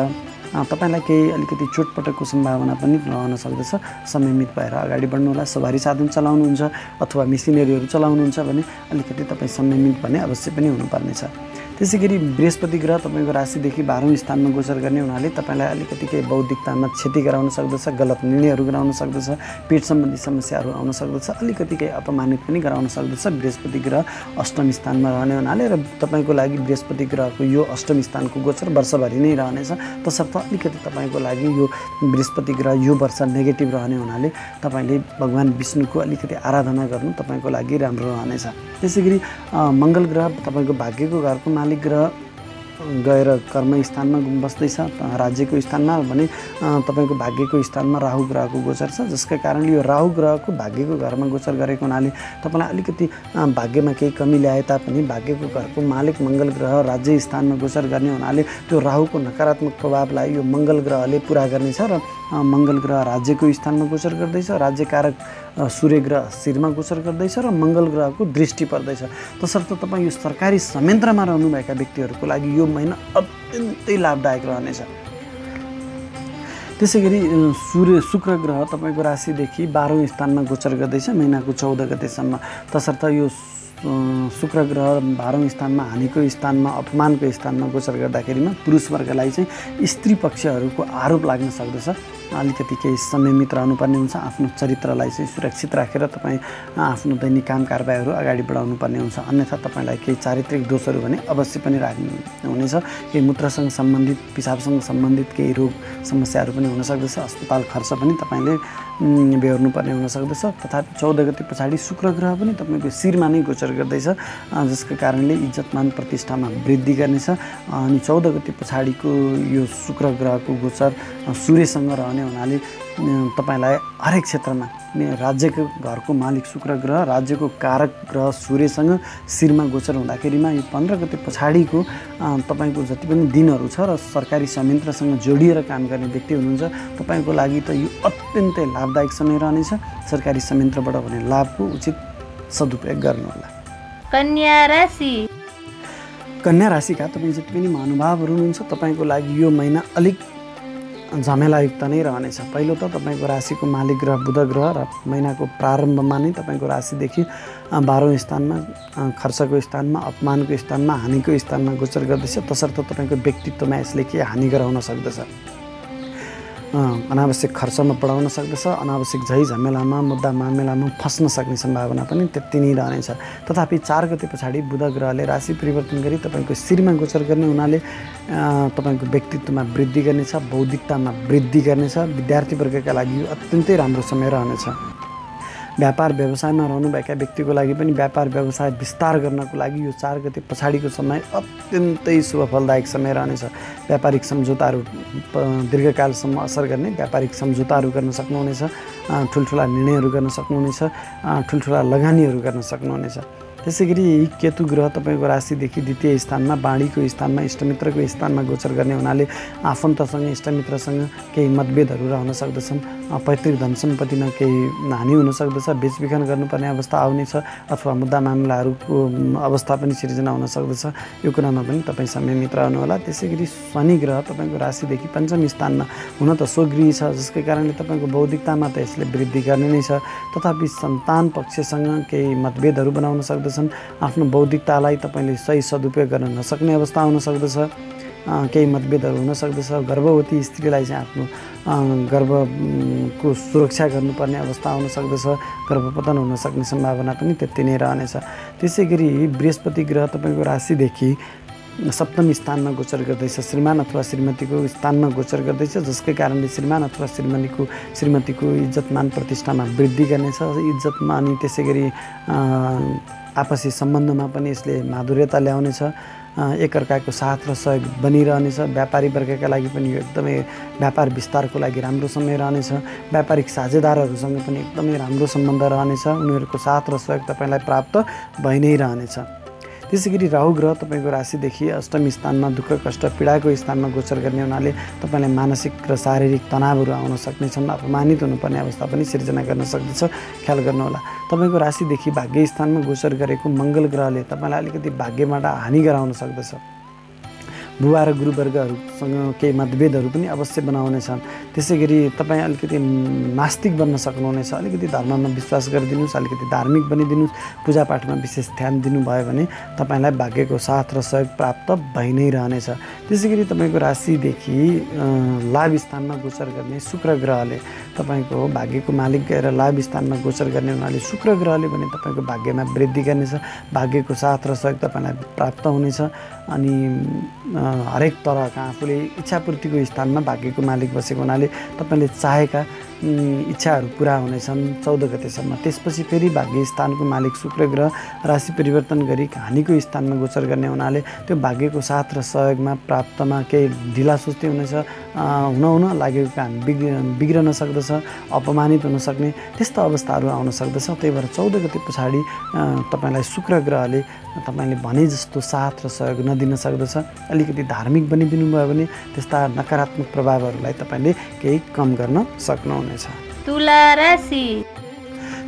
तपाईँलाई केही अलिकति चोटपटकको सम्भावना पनि रहन सक्दछ। समयमित भएर अगाडि बढ्नुहोला। सवारी साधन चलाउनुहुन्छ अथवा मेसिनरीहरू चलाउनुहुन्छ भने अलिकति तपाईँ समयमित भने अवश्य पनि हुनुपर्नेछ। त्यसै गरी बृहस्पति ग्रह तपाईँको राशिदेखि 12औं स्थानमा गोचर गर्ने हुनाले तपाईँलाई अलिकति केही बौद्धिकतामा क्षति गराउन सक्दछ। गलत निर्णयहरू गराउन सक्दछ। पेट सम्बन्धी समस्याहरू आउन सक्दछ। अलिकति केही अपमानित पनि गराउन सक्दछ। बृहस्पति ग्रह अष्टम स्थानमा रहने हुनाले र तपाईँको लागि बृहस्पति ग्रहको यो अष्टम स्थानको गोचर वर्षभरि नै रहनेछ। तसर्थ अलिकति तपाईँको लागि यो बृहस्पति ग्रह यो वर्ष नेगेटिभ रहने हुनाले तपाईँले भगवान विष्णुको अलिकति आराधना गर्नु तपाईँको लागि राम्रो रहनेछ। त्यसै गरी मङ्गल ग्रह तपाईँको भाग्यको घरको मालिक ग्रह गएर कर्म स्थानमा बस्दैछ राज्यको स्थानमा भने तपाईँको भाग्यको स्थानमा राहु ग्रहको गोचर छ, जसका कारणले यो राहु ग्रहको भाग्यको घरमा गोचर गरेको हुनाले तपाईँलाई अलिकति भाग्यमा केही कमी ल्याए तापनि भाग्यको घरको मालिक मङ्गल ग्रह राज्य स्थानमा गोचर गर्ने हुनाले त्यो राहुको नकारात्मक प्रभावलाई यो मङ्गल ग्रहले पुरा गर्नेछ र मङ्गल ग्रह राज्यको स्थानमा गोचर गर्दैछ। राज्यकारक सूर्य ग्रह शिरमा गोचर गर्दैछ र मङ्गल ग्रहको दृष्टि पर्दैछ। तसर्थ तपाईँ यो सरकारी संयन्त्रमा रहनुभएका व्यक्तिहरूको लागि यो महिना अत्यन्तै लाभदायक रहनेछ। त्यसै गरी शुक्र ग्रह तपाईँको राशिदेखि 12औं स्थानमा गोचर गर्दैछ महिनाको 14 गतेसम्म। तसर्थ यो शुक्र ग्रह 12औं स्थानमा हानिको स्थानमा अपमानको स्थानमा गोचर गर्दाखेरिमा पुरुष वर्गलाई चाहिँ स्त्री पक्षहरूको आरोप लाग्न सक्दछ। अलिकति केही संयमित रहनुपर्ने हुन्छ। आफ्नो चरित्रलाई चाहिँ सुरक्षित राखेर तपाईँ आफ्नो दैनिक काम कारबाहीहरू अगाडि बढाउनु पर्ने हुन्छ। अन्यथा तपाईँलाई केही चारित्रिक दोषहरू भने अवश्य पनि राख्नु हुनेछ। केही मूत्रसँग सम्बन्धित पिसाबसँग सम्बन्धित केही रोग समस्याहरू पनि हुन सक्दछ। अस्पताल खर्च पनि तपाईँले बेहोर्नुपर्ने हुन सक्दछ। तथापि 14 गते पछाडि शुक्र ग्रह पनि तपाईँको शिरमा नै गोचर गर्दैछ, जसको कारणले इज्जतमान प्रतिष्ठामा वृद्धि गर्नेछ। अनि 14 गते पछाडिको यो शुक्र ग्रहको गोचर सूर्यसँग रहने हुनाले तपाईँलाई हरेक क्षेत्रमा राज्यको घरको मालिक शुक्र ग्रह राज्यको कारक ग्रह सूर्यसँग शिरमा गोचर हुँदाखेरिमा यो 15 गते पछाडिको तपाईँको जति पनि दिनहरू छ र सरकारी संयन्त्रसँग जोडिएर काम गर्ने व्यक्ति हुनुहुन्छ तपाईँको लागि त यो अत्यन्तै लाभदायक समय रहनेछ। सरकारी संयन्त्रबाट भने लाभको उचित सदुपयोग गर्नुहोला। कन्या राशि कन्या राशिका तपाईँ जति पनि महानुभावहरू हुनुहुन्छ तपाईँको लागि यो महिना अलिक झमेलायुक्त नै रहनेछ। पहिलो त तपाईँको राशिको मालिक ग्रह बुध ग्रह र महिनाको प्रारम्भमा नै तपाईँको राशिदेखि 12औं स्थानमा खर्चको स्थानमा अपमानको स्थानमा हानिको स्थानमा गोचर गर्दैछ। तसर्थ तपाईँको व्यक्तित्वमा यसले के हानि गराउन सक्दछ। अनावश्यक खर्चमा बढाउन सक्दछ, अनावश्यक झै झमेलामा मुद्दा मामेलामा फस्न सक्ने सम्भावना पनि त्यति नै रहनेछ। तथापि 4 गते पछाडि बुध ग्रहले राशि परिवर्तन गरी तपाईँको शिरमा गोचर गर्ने हुनाले तपाईँको व्यक्तित्वमा वृद्धि गर्नेछ, बौद्धिकतामा वृद्धि गर्नेछ। विद्यार्थी वर्गका लागि यो अत्यन्तै राम्रो समय रहनेछ। व्यापार व्यवसायमा रहनुभएका व्यक्तिको लागि पनि व्यापार व्यवसाय विस्तार गर्नको लागि यो 4 गते पछाडिको समय अत्यन्तै शुभ फलदायक समय रहनेछ। व्यापारिक सम्झौताहरू दीर्घकालसम्म असर गर्ने व्यापारिक सम्झौताहरू गर्न सक्नुहुनेछ, ठुल्ठुला निर्णयहरू गर्न सक्नुहुनेछ, ठुल्ठुला लगानीहरू गर्न सक्नुहुनेछ। त्यसै गरी केतु ग्रह तपाईँको राशिदेखि द्वितीय स्थानमा बाणीको स्थानमा इष्टमित्रको स्थानमा गोचर गर्ने हुनाले आफन्तसँग इष्टमित्रसँग केही मतभेदहरू रहन सक्दछन्। पैतृक धन सम्पत्तिमा केही हानि हुन सक्दछ, बेचबिखन गर्नुपर्ने अवस्था आउनेछ अथवा मुद्दा मामलाहरूको अवस्था पनि सिर्जना हुन सक्दछ। यो कुरामा पनि तपाईँ संयमित रहनुहोला। त्यसै गरी शनि ग्रह तपाईँको राशिदेखि पञ्चम स्थानमा हुन त स्वगृही छ, जसकै कारणले तपाईँको बौद्धिकतामा त यसले वृद्धि गर्ने नै छ। तथापि सन्तान पक्षसँग केही मतभेदहरू बनाउन सक्दछ। आफ्नो बौद्धिकतालाई तपाईँले सही सदुपयोग गर्न नसक्ने अवस्था हुन सक्दछ। केही मतभेदहरू हुन सक्दछ। गर्भवती स्त्रीलाई चाहिँ आफ्नो गर्भको सुरक्षा गर्नुपर्ने अवस्था हुन सक्दछ। गर्भपतन हुन सक्ने सम्भावना पनि त्यति नै रहनेछ। त्यसै गरी बृहस्पति ग्रह तपाईँको राशिदेखि सप्तम स्थानमा गोचर गर्दैछ, श्रीमान अथवा श्रीमतीको स्थानमा गोचर गर्दैछ, जसकै कारणले श्रीमान अथवा श्रीमतीको इज्जत मान प्रतिष्ठामा वृद्धि गर्नेछ। इज्जतमा अनि त्यसै गरी आपसी सम्बन्धमा पनि यसले माधुर्यता ल्याउनेछ। एकअर्काको साथ र सहयोग बनिरहनेछ। व्यापारी वर्गका लागि पनि यो एकदमै व्यापार विस्तारको लागि राम्रो समय रहनेछ। व्यापारिक साझेदारहरूसँग पनि एकदमै राम्रो सम्बन्ध रहनेछ। उनीहरूको साथ र सहयोग तपाईँलाई प्राप्त भइ नै रहनेछ। त्यसै गरी राहु ग्रह तपाईँको राशिदेखि अष्टम स्थानमा दुःख कष्ट पीडाको स्थानमा गोचर गर्ने हुनाले तपाईँलाई मानसिक र शारीरिक तनावहरू आउन सक्नेछन्। अपमानित हुनुपर्ने अवस्था पनि सिर्जना गर्न सक्दछ, ख्याल गर्नुहोला। तपाईँको राशिदेखि भाग्य स्थानमा गोचर गरेको मङ्गल ग्रहले तपाईँलाई अलिकति भाग्यबाट हानि गराउन सक्दछ। बुबा र गुरुवर्गहरूसँग केही मतभेदहरू पनि अवश्य बनाउनेछन्। त्यसै गरी तपाईँ अलिकति नास्तिक बन्न सक्नुहुनेछ। अलिकति धर्ममा विश्वास गरिदिनुहोस्, अलिकति धार्मिक बनिदिनुहोस्, पूजापाठमा विशेष ध्यान दिनुभयो भने तपाईँलाई भाग्यको साथ र सहयोग प्राप्त भइ नै रहनेछ। त्यसै गरी तपाईँको राशिदेखि लाभ स्थानमा गोचर गर्ने शुक्र ग्रहले तपाईँको भाग्यको मालिक गएर लाभ स्थानमा गोचर गर्ने हुनाले शुक्र ग्रहले भने तपाईँको भाग्यमा वृद्धि गर्नेछ। भाग्यको साथ र सहयोग तपाईँलाई प्राप्त हुनेछ। अनि हरेक तरहका आफूले इच्छापूर्तिको स्थानमा भाग्यको मालिक बसेको हुनाले तपाईँले चाहेका इच्छाहरू पुरा हुनेछन् 14 गतेसम्म। त्यसपछि फेरि भाग्य स्थानको मालिक शुक्र ग्रह राशि परिवर्तन गरी हानिको स्थानमा गोचर गर्ने हुनाले त्यो भाग्यको साथ र सहयोगमा प्राप्तमा केही ढिला सुस्ती हुनेछ। हुन लागेको काम बिग्रन सक्दछ, अपमानित हुन सक्ने त्यस्ता अवस्थाहरू आउन सक्दछ। त्यही भएर 14 गते पछाडि तपाईँलाई शुक्र ग्रहले तपाईँले भने जस्तो साथ र सहयोग नदिन सक्दछ। अलिकति धार्मिक बनिदिनु भयो भने त्यस्ता नकारात्मक प्रभावहरूलाई तपाईँले केही कम गर्न सक्नुहुनेछ। तुला राशि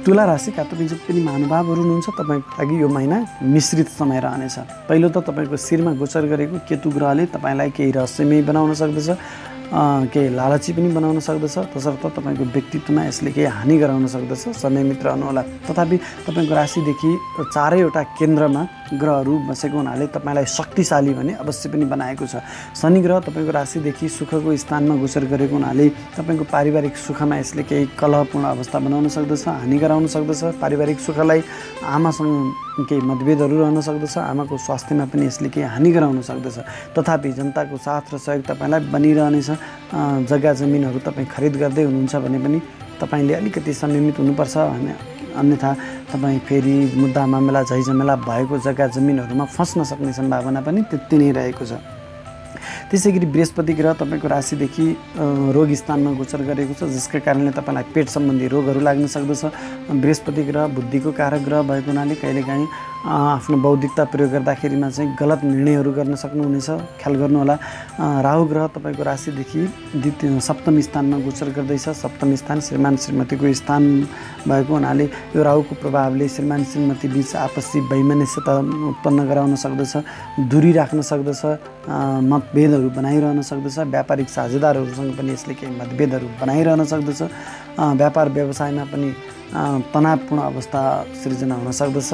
तुला राशिका तपाईँ जति पनि महानुभावहरू हुनुहुन्छ तपाईँको लागि यो महिना मिश्रित समय रहनेछ। पहिलो त तपाईँको शिरमा गोचर गरेको केतु ग्रहले तपाईँलाई केही रहस्यमय बनाउन सक्दछ, केही लालची पनि बनाउन सक्दछ। तसर्थ तपाईँको व्यक्तित्वमा यसले केही हानि गराउन सक्दछ, संयमित रहनुहोला। तथापि तपाईँको राशिदेखि चारैवटा केन्द्रमा ग्रहहरू बसेको हुनाले तपाईँलाई शक्तिशाली भने अवश्य पनि बनाएको छ। शनि ग्रह तपाईँको राशिदेखि सुखको स्थानमा गोचर गरेको हुनाले तपाईँको पारिवारिक सुखमा यसले केही कलहपूर्ण अवस्था बनाउन सक्दछ, हानि गराउन सक्दछ। पारिवारिक सुखलाई आमासँग केही मतभेदहरू रहन सक्दछ, आमाको स्वास्थ्यमा पनि यसले केही हानि गराउन सक्दछ। तथापि जनताको साथ र सहयोग तपाईँलाई बनिरहनेछ। जग्गा जमिनहरू तपाईँ खरिद गर्दै हुनुहुन्छ भने पनि तपाईँले अलिकति संयमित हुनुपर्छ, अन्यथा तपाईँ फेरि मुद्दा मामला झैझमेला भएको जग्गा जमिनहरूमा फस्न सक्ने सम्भावना पनि त्यति नै रहेको छ। त्यसै गरी बृहस्पति ग्रह तपाईँको राशिदेखि रोग स्थानमा गोचर गरेको छ, जसका कारणले तपाईँलाई पेट सम्बन्धी रोगहरू लाग्न सक्दछ। बृहस्पति ग्रह बुद्धिको कारक ग्रह भएको हुनाले कहिलेकाहीँ आफ्नो बौद्धिकता प्रयोग गर्दाखेरिमा चाहिँ गलत निर्णयहरू गर्न सक्नुहुनेछ, ख्याल गर्नुहोला। राहु ग्रह तपाईँको राशिदेखि सप्तम स्थानमा गोचर गर्दैछ। सप्तम स्थान श्रीमान श्रीमतीको स्थान भएको हुनाले यो राहुको प्रभावले श्रीमान श्रीमती बीच आपसी वैमनस्यता उत्पन्न गराउन सक्दछ, दूरी राख्न सक्दछ, मतभेदहरू बनाइरहन सक्दछ। व्यापारिक साझेदारहरूसँग पनि यसले केही मतभेदहरू बनाइरहन सक्दछ। व्यापार व्यवसायमा पनि तनावपूर्ण अवस्था सिर्जना हुन सक्दछ,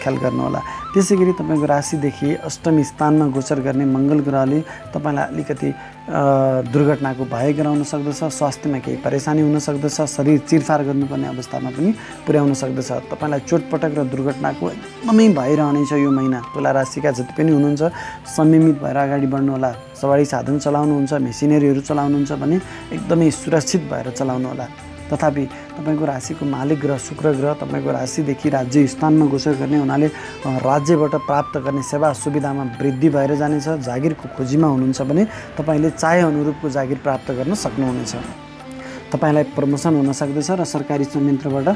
ख्याल गर्नुहोला। त्यसै गरी तपाईँको राशिदेखि अष्टमी स्थानमा गोचर गर्ने मङ्गल ग्रहले तपाईँलाई अलिकति दुर्घटनाको भय गराउन सक्दछ, स्वास्थ्यमा केही परेशानी हुन सक्दछ, शरीर चिरफार गर्नुपर्ने अवस्थामा पनि पुर्याउन सक्दछ। तपाईँलाई चोटपटक र दुर्घटनाको एकदमै भय रहनेछ यो महिना। तुला राशिका जति पनि हुनुहुन्छ संयमित भएर अगाडि बढ्नुहोला। सवारी साधन चलाउनुहुन्छ, मेसिनरीहरू चलाउनुहुन्छ भने एकदमै सुरक्षित भएर चलाउनुहोला। तथापि तपाईँको राशिको मालिक ग्रह शुक्र ग्रह तपाईँको राशिदेखि राज्य स्थानमा गोचर गर्ने हुनाले राज्यबाट प्राप्त गर्ने सेवा सुविधामा वृद्धि भएर जानेछ। जागिरको खोजीमा हुनुहुन्छ भने तपाईँले चाहे अनुरूपको जागिर प्राप्त गर्न सक्नुहुनेछ। तपाईँलाई प्रमोसन हुन सक्दछ र सरकारी संयन्त्रबाट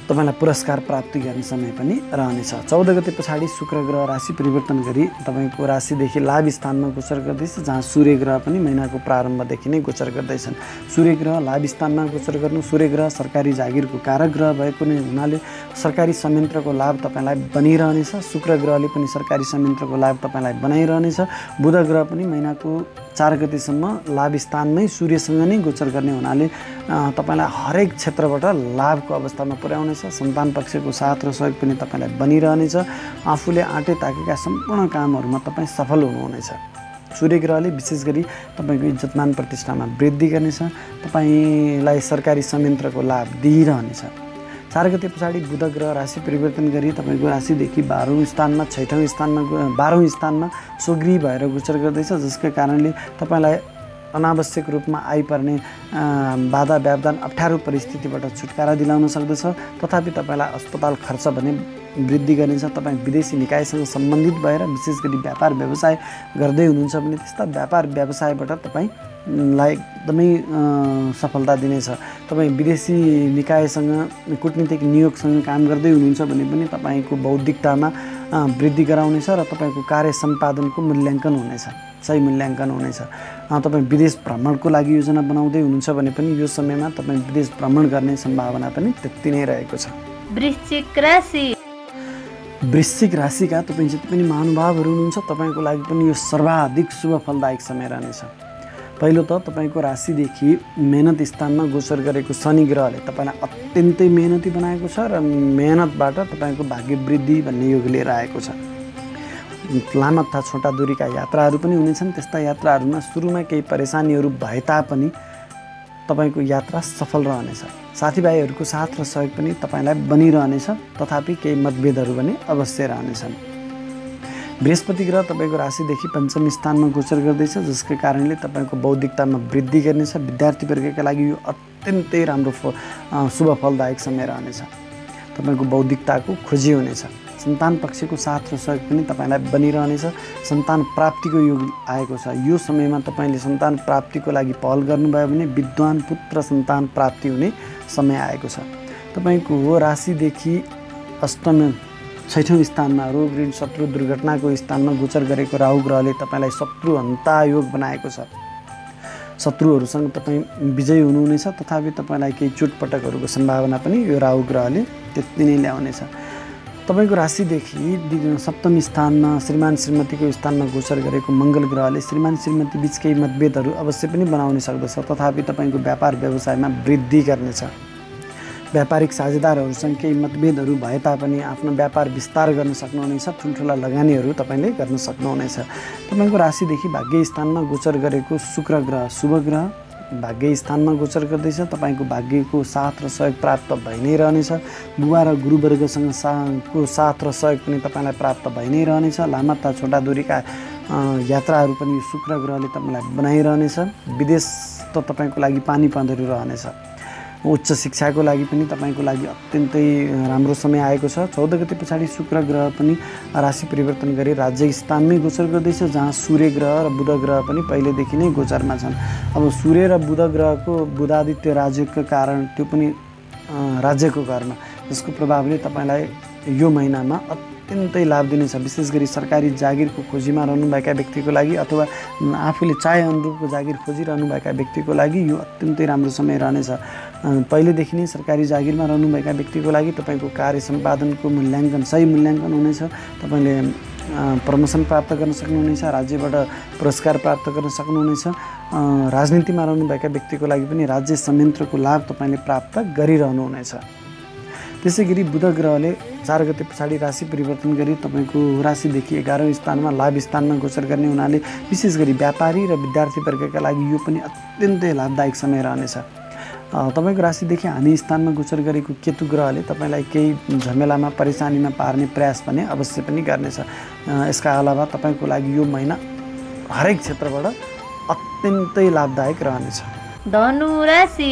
तपाईँलाई पुरस्कार प्राप्ति गर्ने समय पनि रहनेछ। 14 गते पछाडि शुक्र ग्रह राशि परिवर्तन गरी तपाईँको राशिदेखि लाभ स्थानमा गोचर गर्दैछ, जहाँ सूर्य ग्रह पनि महिनाको प्रारम्भदेखि नै गोचर गर्दैछन्। सूर्य ग्रह लाभ स्थानमा गोचर गर्नु, सूर्य ग्रह सरकारी जागिरको कारक ग्रह भएको नै हुनाले सरकारी संयन्त्रको लाभ तपाईँलाई बनिरहनेछ। शुक्र ग्रहले पनि सरकारी संयन्त्रको लाभ तपाईँलाई बनाइरहनेछ। बुध ग्रह पनि महिनाको 4 गतेसम्म लाभ स्थानमै सूर्यसँग नै गोचर गर्ने हुनाले तपाईँलाई हरेक क्षेत्रबाट लाभको अवस्थामा पुर्याउनेछ। सन्तान पक्षको साथ र सहयोग पनि तपाईँलाई बनिरहनेछ। आफूले आँटे ताकेका सम्पूर्ण कामहरूमा तपाईँ सफल हुनुहुनेछ। सूर्य ग्रहले विशेष गरी तपाईँको इज्जतमान प्रतिष्ठामा वृद्धि गर्नेछ, तपाईँलाई सरकारी संयन्त्रको लाभ दिइरहनेछ। 4 गते पछाडि बुध ग्रह राशि परिवर्तन गरी तपाईँको राशिदेखि 12औं स्थानमा 6औं स्थानमा 12औं स्थानमा स्वगृही भएर गोचर गर्दैछ, जसका कारणले तपाईँलाई अनावश्यक रूपमा आइपर्ने बाधा व्यवधान अप्ठ्यारो परिस्थितिबाट छुटकारा दिलाउन सक्दछ। तथापि तपाईँलाई अस्पताल खर्च भने वृद्धि गर्नेछ। तपाईँ विदेशी निकायसँग सम्बन्धित भएर विशेष गरी व्यापार व्यवसाय गर्दै हुनुहुन्छ भने त्यस्ता व्यापार व्यवसायबाट तपाईँलाई एकदमै सफलता दिनेछ। तपाईँ विदेशी निकायसँग कूटनीतिक नियोगसँग काम गर्दै हुनुहुन्छ भने पनि तपाईँको बौद्धिकतामा वृद्धि गराउनेछ र तपाईँको कार्य सम्पादनको मूल्याङ्कन हुनेछ, सही मूल्याङ्कन हुनेछ। तपाईँ विदेश भ्रमणको लागि योजना बनाउँदै हुनुहुन्छ भने पनि यो समयमा तपाईँ विदेश भ्रमण गर्ने सम्भावना पनि त्यति नै रहेको छ। वृश्चिक राशि। वृश्चिक राशिका तपाईँ जति पनि महानुभावहरू हुनुहुन्छ तपाईँको लागि पनि यो सर्वाधिक शुभ फलदायक समय रहनेछ। पहिलो त तपाईँको राशिदेखि मेहनत स्थानमा गोचर गरेको शनि ग्रहले तपाईँलाई अत्यन्तै मेहनती बनाएको छ र मेहनतबाट तपाईँको भाग्य वृद्धि भन्ने योग लिएर आएको छ। लामा तथा छोटा दूरीका यात्राहरू पनि हुनेछन्। त्यस्ता यात्राहरूमा सुरुमा केही परेशानीहरू भए तापनि तपाईँको यात्रा सफल रहनेछ। साथीभाइहरूको साथ र सहयोग पनि तपाईँलाई बनिरहनेछ, तथापि केही मतभेदहरू पनि अवश्य रहनेछन्। बृहस्पति ग्रह तपाईँको राशिदेखि 5औं स्थानमा गोचर गर्दैछ, जसका कारणले तपाईँको बौद्धिकतामा वृद्धि गर्नेछ। विद्यार्थीवर्गका लागि यो अत्यन्तै राम्रो शुभ फलदायक समय रहनेछ। तपाईँको बौद्धिकताको खोजी हुनेछ। सन्तान पक्षको साथ र सहयोग पनि तपाईँलाई बनिरहनेछ। सन्तान प्राप्तिको योग आएको छ। यो समयमा तपाईँले सन्तान प्राप्तिको लागि पहल गर्नुभयो भने विद्वान पुत्र सन्तान प्राप्ति हुने समय आएको छ। तपाईँको राशिदेखि अष्टम 6औं स्थानमा रोग ऋण शत्रु दुर्घटनाको स्थानमा गोचर गरेको राहु ग्रहले तपाईँलाई शत्रु हन्ता योग बनाएको छ। शत्रुहरूसँग तपाईँ विजयी हुनुहुनेछ, तथापि तपाईँलाई केही चोटपटकहरूको सम्भावना पनि यो राहु ग्रहले त्यति नै ल्याउनेछ। तपाईँको राशिदेखि 7औं स्थानमा श्रीमान श्रीमतीको स्थानमा गोचर गरेको मङ्गल ग्रहले श्रीमान श्रीमती बीच केही मतभेदहरू अवश्य पनि बनाउन सक्दछ, तथापि तपाईँको व्यापार व्यवसायमा वृद्धि गर्नेछ। व्यापारिक साझेदारहरूसँग केही मतभेदहरू भए तापनि आफ्नो व्यापार विस्तार गर्न सक्नुहुनेछ। ठुल्ठुला लगानीहरू तपाईँले गर्न सक्नुहुनेछ। तपाईँको राशिदेखि भाग्य स्थानमा गोचर गरेको शुक्र ग्रह शुभ ग्रह भाग्य स्थानमा गोचर गर्दैछ। तपाईँको भाग्यको साथ र सहयोग प्राप्त भइ नै रहनेछ। बुबा र गुरुवर्गसँग साथ र सहयोग पनि तपाईँलाई प्राप्त भइ नै रहनेछ। लामा तथा छोटा दूरीका यात्राहरू पनि यो शुक्र ग्रहले तपाईँलाई बनाइरहनेछ। विदेश त तपाईँको लागि पानी पाँधहरू रहनेछ। उच्च शिक्षाको लागि पनि तपाईँको लागि अत्यन्तै राम्रो समय आएको छ। 14 गते पछाडि शुक्र ग्रह पनि राशि परिवर्तन गरी राज्य स्थानमै गोचर गर्दैछ, जहाँ सूर्य ग्रह र बुध ग्रह पनि पहिलेदेखि नै गोचरमा छन्। अब सूर्य र बुध ग्रहको बुधादित्य राज्यको कारण त्यो पनि राज्यको घरमा, जसको प्रभावले तपाईँलाई यो महिनामा अत्यन्तै लाभ दिनेछ। विशेष गरी सरकारी जागिरको खोजीमा रहनुभएका व्यक्तिको लागि अथवा आफूले चाहे अनुरूपको जागिर खोजिरहनुभएका व्यक्तिको लागि यो अत्यन्तै राम्रो समय रहनेछ। पहिलेदेखि नै सरकारी जागिरमा रहनुभएका व्यक्तिको लागि तपाईँको कार्य सम्पादनको मूल्याङ्कन सही मूल्याङ्कन हुनेछ। तपाईँले प्रमोसन प्राप्त गर्न सक्नुहुनेछ, राज्यबाट पुरस्कार प्राप्त गर्न सक्नुहुनेछ। राजनीतिमा रहनुभएका व्यक्तिको लागि पनि राज्य संयन्त्रको लाभ तपाईँले प्राप्त गरिरहनुहुनेछ। त्यसै गरी बुध ग्रहले 4 गते पछाडि राशि परिवर्तन गरी तपाईँको राशिदेखि 11औं स्थानमा लाभ स्थानमा गोचर गर्ने हुनाले विशेष गरी व्यापारी र विद्यार्थी वर्गका लागि यो पनि अत्यन्तै लाभदायक समय रहनेछ। तपाईँको राशिदेखि हानि स्थानमा गोचर गरेको केतु ग्रहले तपाईँलाई केही झमेलामा परेशानीमा पार्ने प्रयास पनि अवश्य पनि गर्नेछ। यसका अलावा तपाईँको लागि यो महिना हरेक क्षेत्रबाट अत्यन्तै लाभदायक रहनेछ। धनु राशि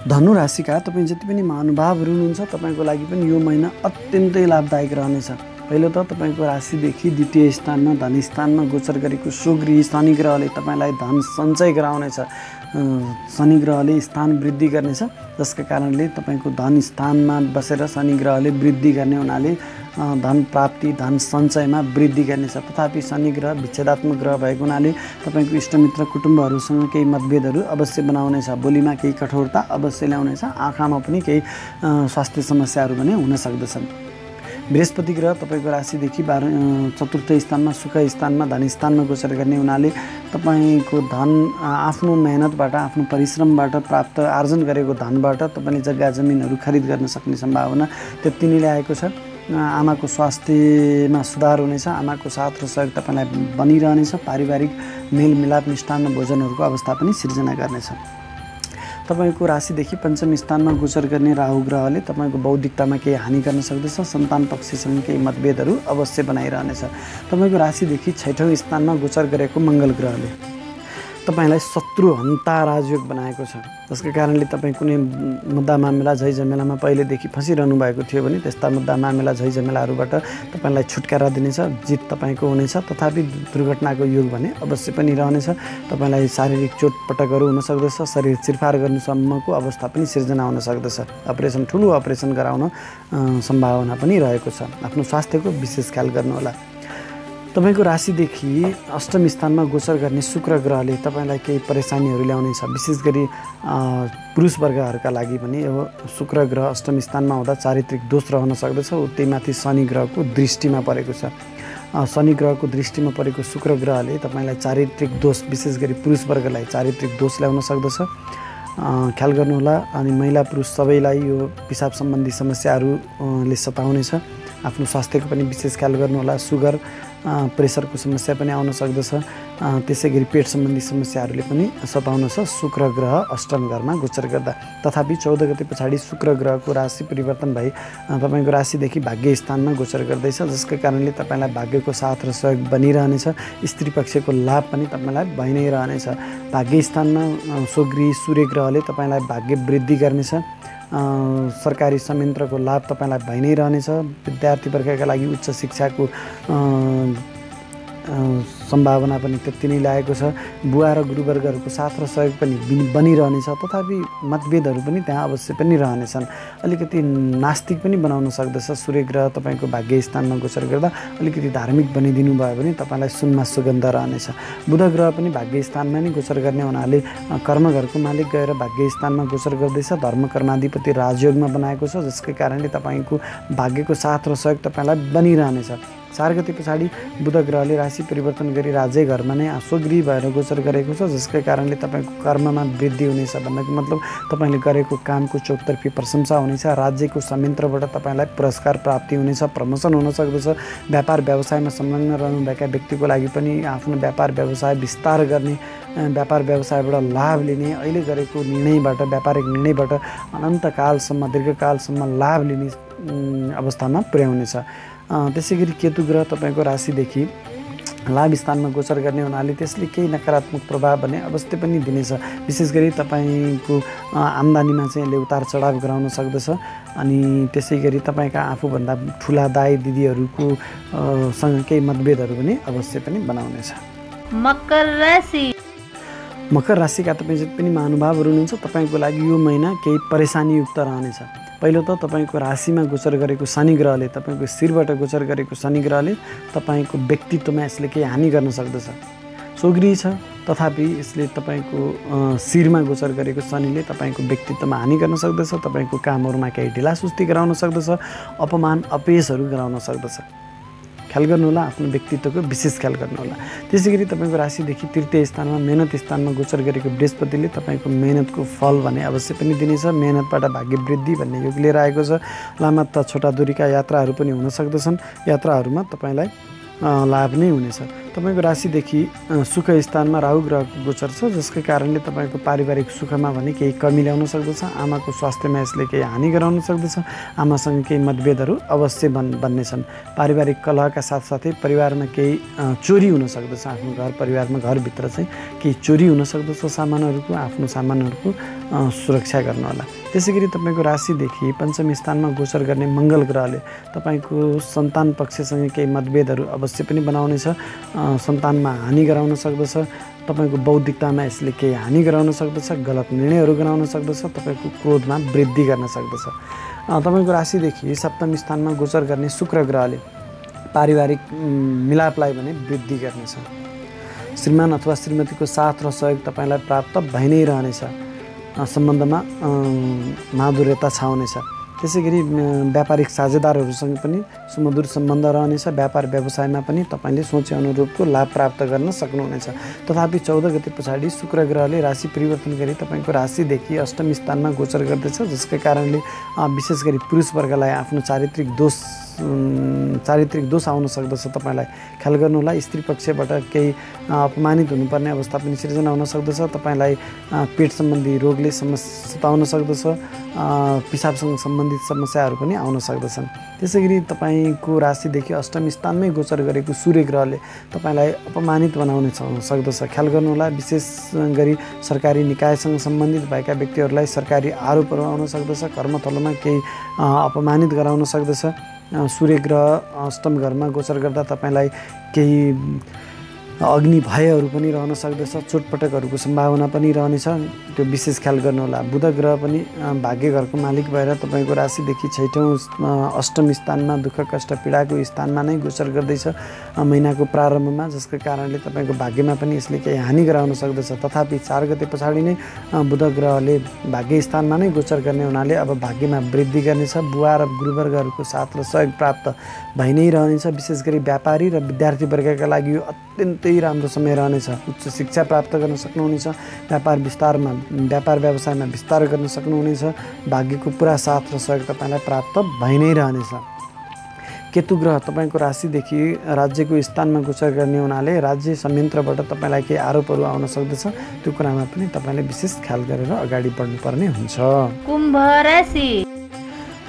धनु राशिका तपाईँ जति पनि महानुभावहरू हुनुहुन्छ तपाईँको लागि पनि यो महिना अत्यन्तै लाभदायक रहनेछ। पहिलो त तपाईँको राशिदेखि द्वितीय स्थानमा धन स्थानमा गोचर गरेको सुगृही शनि ग्रहले तपाईँलाई धन सञ्चय गराउनेछ। शनि ग्रहले स्थान वृद्धि गर्नेछ, जसका कारणले तपाईँको धन स्थानमा बसेर शनि ग्रहले वृद्धि गर्ने हुनाले धन प्राप्ति धन सञ्चयमा वृद्धि गर्नेछ। तथापि शनि ग्रह विच्छेदात्मक ग्रह भएको हुनाले तपाईँको इष्टमित्र कुटुम्बहरूसँग केही मतभेदहरू अवश्य बनाउनेछ। बोलीमा केही कठोरता अवश्य ल्याउनेछ। आँखामा पनि केही स्वास्थ्य समस्याहरू पनि हुन सक्दछन्। बृहस्पति ग्रह तपाईँको राशिदेखि 4th स्थानमा सुख स्थानमा धन स्थानमा गोचर गर्ने हुनाले तपाईँको धन आफ्नो मेहनतबाट आफ्नो परिश्रमबाट प्राप्त आर्जन गरेको धनबाट तपाईँले जग्गा जमिनहरू खरिद गर्न सक्ने सम्भावना त्यति नै ल्याएको छ। आमाको स्वास्थ्यमा सुधार हुनेछ। आमाको साथ र सहयोग तपाईँलाई बनिरहनेछ। पारिवारिक मेलमिलाप मिष्टान्न भोजनहरूको अवस्था पनि सिर्जना गर्नेछ। तपाईँको राशिदेखि 5म स्थानमा गोचर गर्ने राहु ग्रहले तपाईँको बौद्धिकतामा केही हानि गर्न सक्दछ। सन्तान पक्षसँग केही मतभेदहरू अवश्य बनाइरहनेछ। तपाईँको राशिदेखि 6औं स्थानमा गोचर गरेको मङ्गल ग्रहले तपाईँलाई शत्रु हन्ता राजयोग बनाएको छ, जसका कारणले तपाईँ कुनै मुद्दा मामिला झैझमेलामा पहिलेदेखि फँसिरहनु भएको थियो भने त्यस्ता मुद्दा मामिला झैझमेलाहरूबाट तपाईँलाई छुटकारा दिनेछ। जित तपाईँको हुनेछ। तथापि दुर्घटनाको योग भने अवश्य पनि रहनेछ। तपाईँलाई शारीरिक चोटपटकहरू हुन सक्दछ। शरीर चिरफार गर्नुसम्मको अवस्था पनि सिर्जना हुन सक्दछ। ठुलो अपरेसन गराउन सम्भावना पनि रहेको छ। आफ्नो स्वास्थ्यको विशेष ख्याल गर्नुहोला। तपाईँको राशिदेखि 8म स्थानमा गोचर गर्ने शुक्र ग्रहले तपाईँलाई केही परेशानीहरू ल्याउनेछ। विशेष गरी पुरुष वर्गहरूका लागि पनि यो शुक्र ग्रह 8म स्थानमा हुँदा चारित्रिक दोष रहन सक्दछ। त्यहीमाथि शनि ग्रहको दृष्टिमा परेको छ। शनि ग्रहको दृष्टिमा परेको शुक्र ग्रहले तपाईँलाई चारित्रिक दोष विशेष गरी पुरुष वर्गलाई चारित्रिक दोष ल्याउन सक्दछ। ख्याल गर्नुहोला। अनि महिला पुरुष सबैलाई यो पिसाब सम्बन्धी समस्याहरूले सताउनेछ। आफ्नो स्वास्थ्यको पनि विशेष ख्याल गर्नुहोला। सुगर प्रेसरको समस्या पनि आउन सक्दछ। त्यसै गरी पेट सम्बन्धी समस्याहरूले पनि सताउनेछ शुक्र ग्रह 8म घरमा गोचर गर्दा। तथापि 14 गते पछाडि शुक्र ग्रहको राशि परिवर्तन भई तपाईँको राशिदेखि भाग्य स्थानमा गोचर गर्दैछ, जसका कारणले तपाईँलाई भाग्यको साथ र सहयोग बनिरहनेछ। स्त्री पक्षको लाभ पनि तपाईँलाई भइ नै रहनेछ। भाग्य स्थानमा स्वगृही सूर्य ग्रहले तपाईँलाई भाग्य वृद्धि गर्नेछ। सरकारी संयन्त्रको लाभ तपाईँलाई भइ नै रहनेछ। विद्यार्थी वर्गका लागि उच्च शिक्षाको सम्भावना पनि त्यति नै लागेको छ। बुवा र गुरुवर्गहरूको साथ र सहयोग पनि बनिरहनेछ। तथापि मतभेदहरू पनि त्यहाँ अवश्य पनि रहनेछन्। अलिकति नास्तिक पनि बनाउन सक्दछ। सूर्य ग्रह तपाईँको भाग्य स्थानमा गोचर गर्दा अलिकति धार्मिक बनिदिनु भयो भने तपाईँलाई सुनमा सुगन्ध रहनेछ। बुध ग्रह पनि भाग्य स्थानमा नै गोचर गर्ने हुनाले कर्मघरको मालिक गएर भाग्य स्थानमा गोचर गर्दैछ। धर्म कर्माधिपति राजयोगमा बनाएको छ, जसकै कारणले तपाईँको भाग्यको साथ र सहयोग तपाईँलाई बनिरहनेछ। 4 गते पछाडि बुध ग्रहले राशि परिवर्तन गरी राज्य घरमा नै स्वगृही भएर गोचर गरेको छ, जसकै कारणले तपाईँको कर्ममा वृद्धि हुनेछ। भन्नको मतलब तपाईँले गरेको कामको चौतर्फी प्रशंसा हुनेछ। राज्यको संयन्त्रबाट तपाईँलाई पुरस्कार प्राप्ति हुनेछ। प्रमोसन हुन सक्दछ। व्यापार व्यवसायमा संलग्न रहनुभएका व्यक्तिको लागि पनि आफ्नो व्यापार व्यवसाय विस्तार गर्ने, व्यापार व्यवसायबाट लाभ लिने, अहिले गरेको निर्णयबाट व्यापारिक निर्णयबाट अनन्तकालसम्म दीर्घकालसम्म लाभ लिने अवस्थामा पुर्याउनेछ। त्यसै गरी केतु ग्रह तपाईँको राशिदेखि लाभ स्थानमा गोचर गर्ने हुनाले त्यसले केही नकारात्मक प्रभाव भने अवश्य पनि दिनेछ। विशेष गरी तपाईँको आम्दानीमा चाहिँ यसले उतार चढाव गराउन सक्दछ। अनि त्यसै गरी तपाईँका आफूभन्दा ठुला दाइ दिदीहरूको सँग केही मतभेदहरू पनि अवश्य पनि बनाउनेछ। मकर राशि मकर राशिका तपाईँ जति पनि महानुभावहरू हुनुहुन्छ तपाईँको लागि यो महिना केही परेशानीयुक्त रहनेछ। पहिलो त तपाईँको राशिमा गोचर गरेको शनि ग्रहले तपाईँको शिरबाट गोचर गरेको शनि ग्रहले तपाईँको व्यक्तित्वमा यसले केही हानि गर्न सक्दछ। स्वगृही छ तथापि यसले तपाईँको शिरमा गोचर गरेको शनिले तपाईँको व्यक्तित्वमा हानि गर्न सक्दछ। तपाईँको कामहरूमा केही ढिलासुस्ती गराउन सक्दछ। अपमान अपयशहरू गराउन सक्दछ। ख्याल गर्नुहोला, आफ्नो व्यक्तित्वको विशेष ख्याल गर्नुहोला। त्यसै गरी तपाईँको राशिदेखि तृतीय स्थानमा मेहनत स्थानमा गोचर गरेको बृहस्पतिले तपाईँको मेहनतको फल भने अवश्य पनि दिनेछ। मेहनतबाट भाग्य वृद्धि भन्ने योग लिएर आएको छ। लामा तथा छोटा दूरीका यात्राहरू पनि हुन सक्दछन्। यात्राहरूमा तपाईँलाई लाभ नै हुनेछ। तपाईँको राशिदेखि सुख स्थानमा राहु ग्रहको गोचर छ, जसकै कारणले तपाईँको पारिवारिक सुखमा भने केही कमी ल्याउन सक्दछ। आमाको स्वास्थ्यमा यसले केही हानि गराउन सक्दछ। आमासँग केही मतभेदहरू अवश्य बन्नेछन्। पारिवारिक कलहका साथसाथै परिवारमा केही चोरी हुन सक्दछ। आफ्नो घर परिवारमा घरभित्र चाहिँ केही चोरी हुन सक्दछ। सामानहरूको आफ्नो सामानहरूको सुरक्षा गर्नुहोला। त्यसै गरी तपाईँको राशिदेखि पञ्चम स्थानमा गोचर गर्ने मङ्गल ग्रहले तपाईँको सन्तान पक्षसँग केही मतभेदहरू अवश्य पनि बनाउनेछ। सन्तानमा हानि गराउन सक्दछ। तपाईँको बौद्धिकतामा यसले केही हानि गराउन सक्दछ। गलत निर्णयहरू गराउन सक्दछ। तपाईँको क्रोधमा वृद्धि गर्न सक्दछ। तपाईँको राशिदेखि सप्तम स्थानमा गोचर गर्ने शुक्र ग्रहले पारिवारिक मिलापलाई भने वृद्धि गर्नेछ। श्रीमान अथवा श्रीमतीको साथ र सहयोग तपाईँलाई प्राप्त भइ नै रहनेछ। सम्बन्धमा माधुर्यता छाउनेछ। त्यसै गरी व्यापारिक साझेदारहरूसँग पनि सुमधुर सम्बन्ध रहनेछ। व्यापार व्यवसायमा पनि तपाईँले सोचे अनुरूपको लाभ प्राप्त गर्न सक्नुहुनेछ। तथापि 14 गते पछाडि शुक्र ग्रहले राशि परिवर्तन गरी तपाईँको राशिदेखि अष्टम स्थानमा गोचर गर्दछ, जसकै कारणले विशेष गरी पुरुष वर्गलाई आफ्नो चारित्रिक दोष आउन सक्दछ। तपाईँलाई ख्याल गर्नुहोला। स्त्री पक्षबाट केही अपमानित हुनुपर्ने अवस्था पनि सिर्जना हुन सक्दछ। तपाईँलाई पेट सम्बन्धी रोगले सताउन सक्दछ। पिसाबसँग सम्बन्धित समस्याहरू पनि आउन सक्दछन्। त्यसै गरी तपाईँको राशिदेखि अष्टम स्थानमै गोचर गरेको सूर्य ग्रहले तपाईँलाई अपमानित बनाउन सक्दछ। ख्याल गर्नुहोला। विशेष गरी सरकारी निकायसँग सम्बन्धित भएका व्यक्तिहरूलाई सरकारी आरोपहरू आउन सक्दछ। कर्मथलोमा केही अपमानित गराउन सक्दछ। सूर्य ग्रह अष्टम घरमा गोचर गर्दा तपाईँलाई केही अग्नि भयहरू पनि रहन सक्दछ। चोटपटकहरूको सम्भावना पनि रहनेछ। त्यो विशेष ख्याल गर्नुहोला। बुध ग्रह पनि भाग्य घरको मालिक भएर तपाईँको राशिदेखि 6औँ अष्टम स्थानमा दुःख कष्ट पीडाको स्थानमा नै गोचर गर्दैछ महिनाको प्रारम्भमा, जसको कारणले तपाईँको भाग्यमा पनि यसले केही हानि गराउन सक्दछ। तथापि 4 गते पछाडि नै बुध ग्रहले भाग्य स्थानमा नै गोचर गर्ने हुनाले अब भाग्यमा वृद्धि गर्नेछ। बुवा र गुरुवर्गहरूको साथ र सहयोग प्राप्त भइ नै रहनेछ। विशेष गरी व्यापारी र विद्यार्थी वर्गका लागि यो अत्यन्तै राम्रो समय रहनेछ। उच्च शिक्षा प्राप्त गर्न सक्नुहुनेछ। व्यापार व्यवसायमा विस्तार गर्न सक्नुहुनेछ। भाग्यको पुरा साथ र सहयोग तपाईँलाई प्राप्त भइ नै रहनेछ। केतु ग्रह तपाईँको राशिदेखि राज्यको स्थानमा गोचर गर्ने हुनाले राज्य संयन्त्रबाट तपाईँलाई केही आरोपहरू आउन सक्दछ। त्यो कुरामा पनि तपाईँले विशेष ख्याल गरेर अगाडि बढ्नुपर्ने हुन्छ। कुम्भ राशि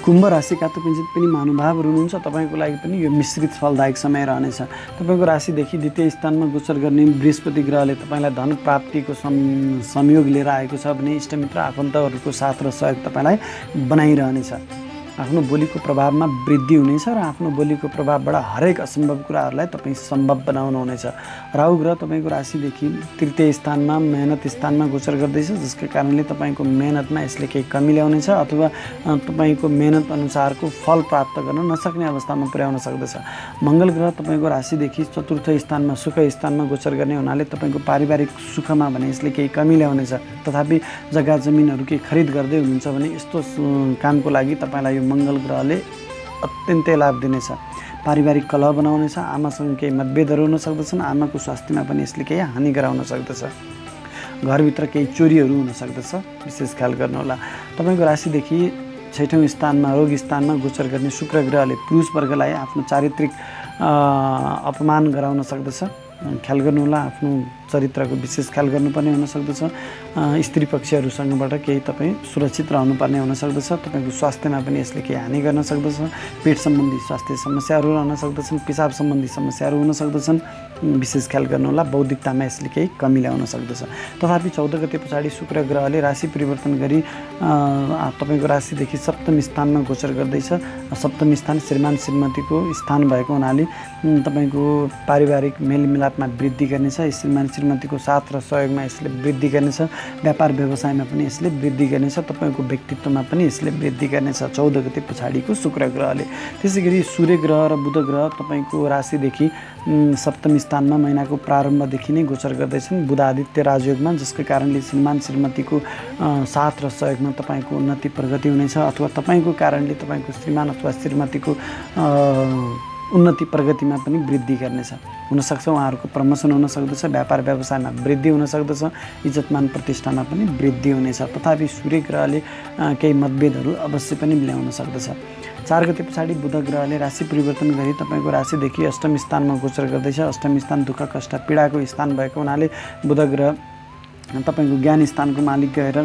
कुम्भ राशिका तपाईँ पनि महानुभावहरू हुनुहुन्छ। तपाईँको लागि पनि यो मिश्रित फलदायक समय रहनेछ। तपाईँको राशिदेखि द्वितीय स्थानमा गोचर गर्ने बृहस्पति ग्रहले तपाईँलाई धन प्राप्तिको संयोग लिएर आएको छ भने इष्टमित्र आफन्तहरूको साथ र सहयोग तपाईँलाई बनाइरहनेछ। आफ्नो बोलीको प्रभावमा वृद्धि हुनेछ र आफ्नो बोलीको प्रभावबाट हरेक असम्भव कुराहरूलाई तपाईँ सम्भव बनाउनुहुनेछ। राहु ग्रह तपाईँको राशिदेखि तृतीय स्थानमा मेहनत स्थानमा गोचर गर्दैछ, जसको कारणले तपाईँको मेहनतमा यसले केही कमी ल्याउनेछ अथवा तपाईँको मेहनत अनुसारको फल प्राप्त गर्न नसक्ने अवस्थामा पुर्याउन सक्दछ। मङ्गल ग्रह तपाईँको राशिदेखि चतुर्थ स्थानमा सुख स्थानमा गोचर गर्ने हुनाले तपाईँको पारिवारिक सुखमा भने यसले केही कमी ल्याउनेछ। तथापि जग्गा जमिनहरू केही खरिद गर्दै हुनुहुन्छ भने यस्तो कामको लागि तपाईँलाई मङ्गल ग्रहले अत्यन्तै लाभ दिनेछ। पारिवारिक कलह बनाउनेछ। आमासँग केही मतभेदहरू हुन सक्दछन्। आमाको स्वास्थ्यमा पनि यसले केही हानि गराउन सक्दछ। घरभित्र केही चोरीहरू हुन सक्दछ। विशेष ख्याल गर्नुहोला। तपाईँको राशिदेखि 6औँ स्थानमा रोग स्थानमा गोचर गर्ने शुक्र ग्रहले पुरुष वर्गलाई आफ्नो चारित्रिक अपमान गराउन सक्दछ। ख्याल गर्नुहोला। आफ्नो चरित्रको विशेष ख्याल गर्नुपर्ने हुन सक्दछ। स्त्री पक्षहरूसँगबाट केही तपाईँ सुरक्षित रहनुपर्ने हुन सक्दछ। तपाईँको स्वास्थ्यमा पनि यसले केही हानि गर्न सक्दछ। पेट सम्बन्धी स्वास्थ्य समस्याहरू रहन सक्दछन्। पिसाब सम्बन्धी समस्याहरू हुन सक्दछन्। विशेष ख्याल गर्नुहोला। बौद्धिकतामा यसले केही कमी ल्याउन सक्दछ। तथापि 14 गते पछाडि शुक्र ग्रहले राशि परिवर्तन गरी तपाईँको राशिदेखि सप्तम स्थानमा गोचर गर्दैछ। सप्तम स्थान श्रीमान श्रीमतीको स्थान भएको हुनाले तपाईँको पारिवारिक मेलमिलापमा वृद्धि गर्नेछ। श्रीमान श्रीमतीको साथ र सहयोगमा यसले वृद्धि गर्नेछ। व्यापार व्यवसायमा पनि यसले वृद्धि गर्नेछ। तपाईँको व्यक्तित्वमा पनि यसले वृद्धि गर्नेछ 14 गते पछाडिको शुक्र ग्रहले। त्यसै गरी सूर्य ग्रह र बुध ग्रह तपाईँको राशिदेखि सप्तम स्थानमा महिनाको प्रारम्भदेखि नै गोचर गर्दैछन् बुध आदित्य राजयोगमा, जसको कारणले श्रीमान श्रीमतीको साथ र सहयोगमा तपाईँको उन्नति प्रगति हुनेछ अथवा तपाईँको कारणले तपाईँको श्रीमान अथवा श्रीमतीको उन्नति प्रगतिमा पनि वृद्धि गर्नेछ। हुनसक्छ उहाँहरूको प्रमोसन हुन सक्दछ, व्यापार व्यवसायमा वृद्धि हुन सक्दछ, इज्जतमान प्रतिष्ठामा पनि वृद्धि हुनेछ। तथापि सूर्य ग्रहले केही मतभेदहरू अवश्य पनि ल्याउन सक्दछ। 4 गते पछाडि बुध ग्रहले राशि परिवर्तन गरी तपाईँको राशिदेखि अष्टम स्थानमा गोचर गर्दैछ। अष्टम स्थान दुःख कष्ट पीडाको स्थान भएको हुनाले बुध ग्रह तपाईँको ज्ञान स्थानको मालिक गएर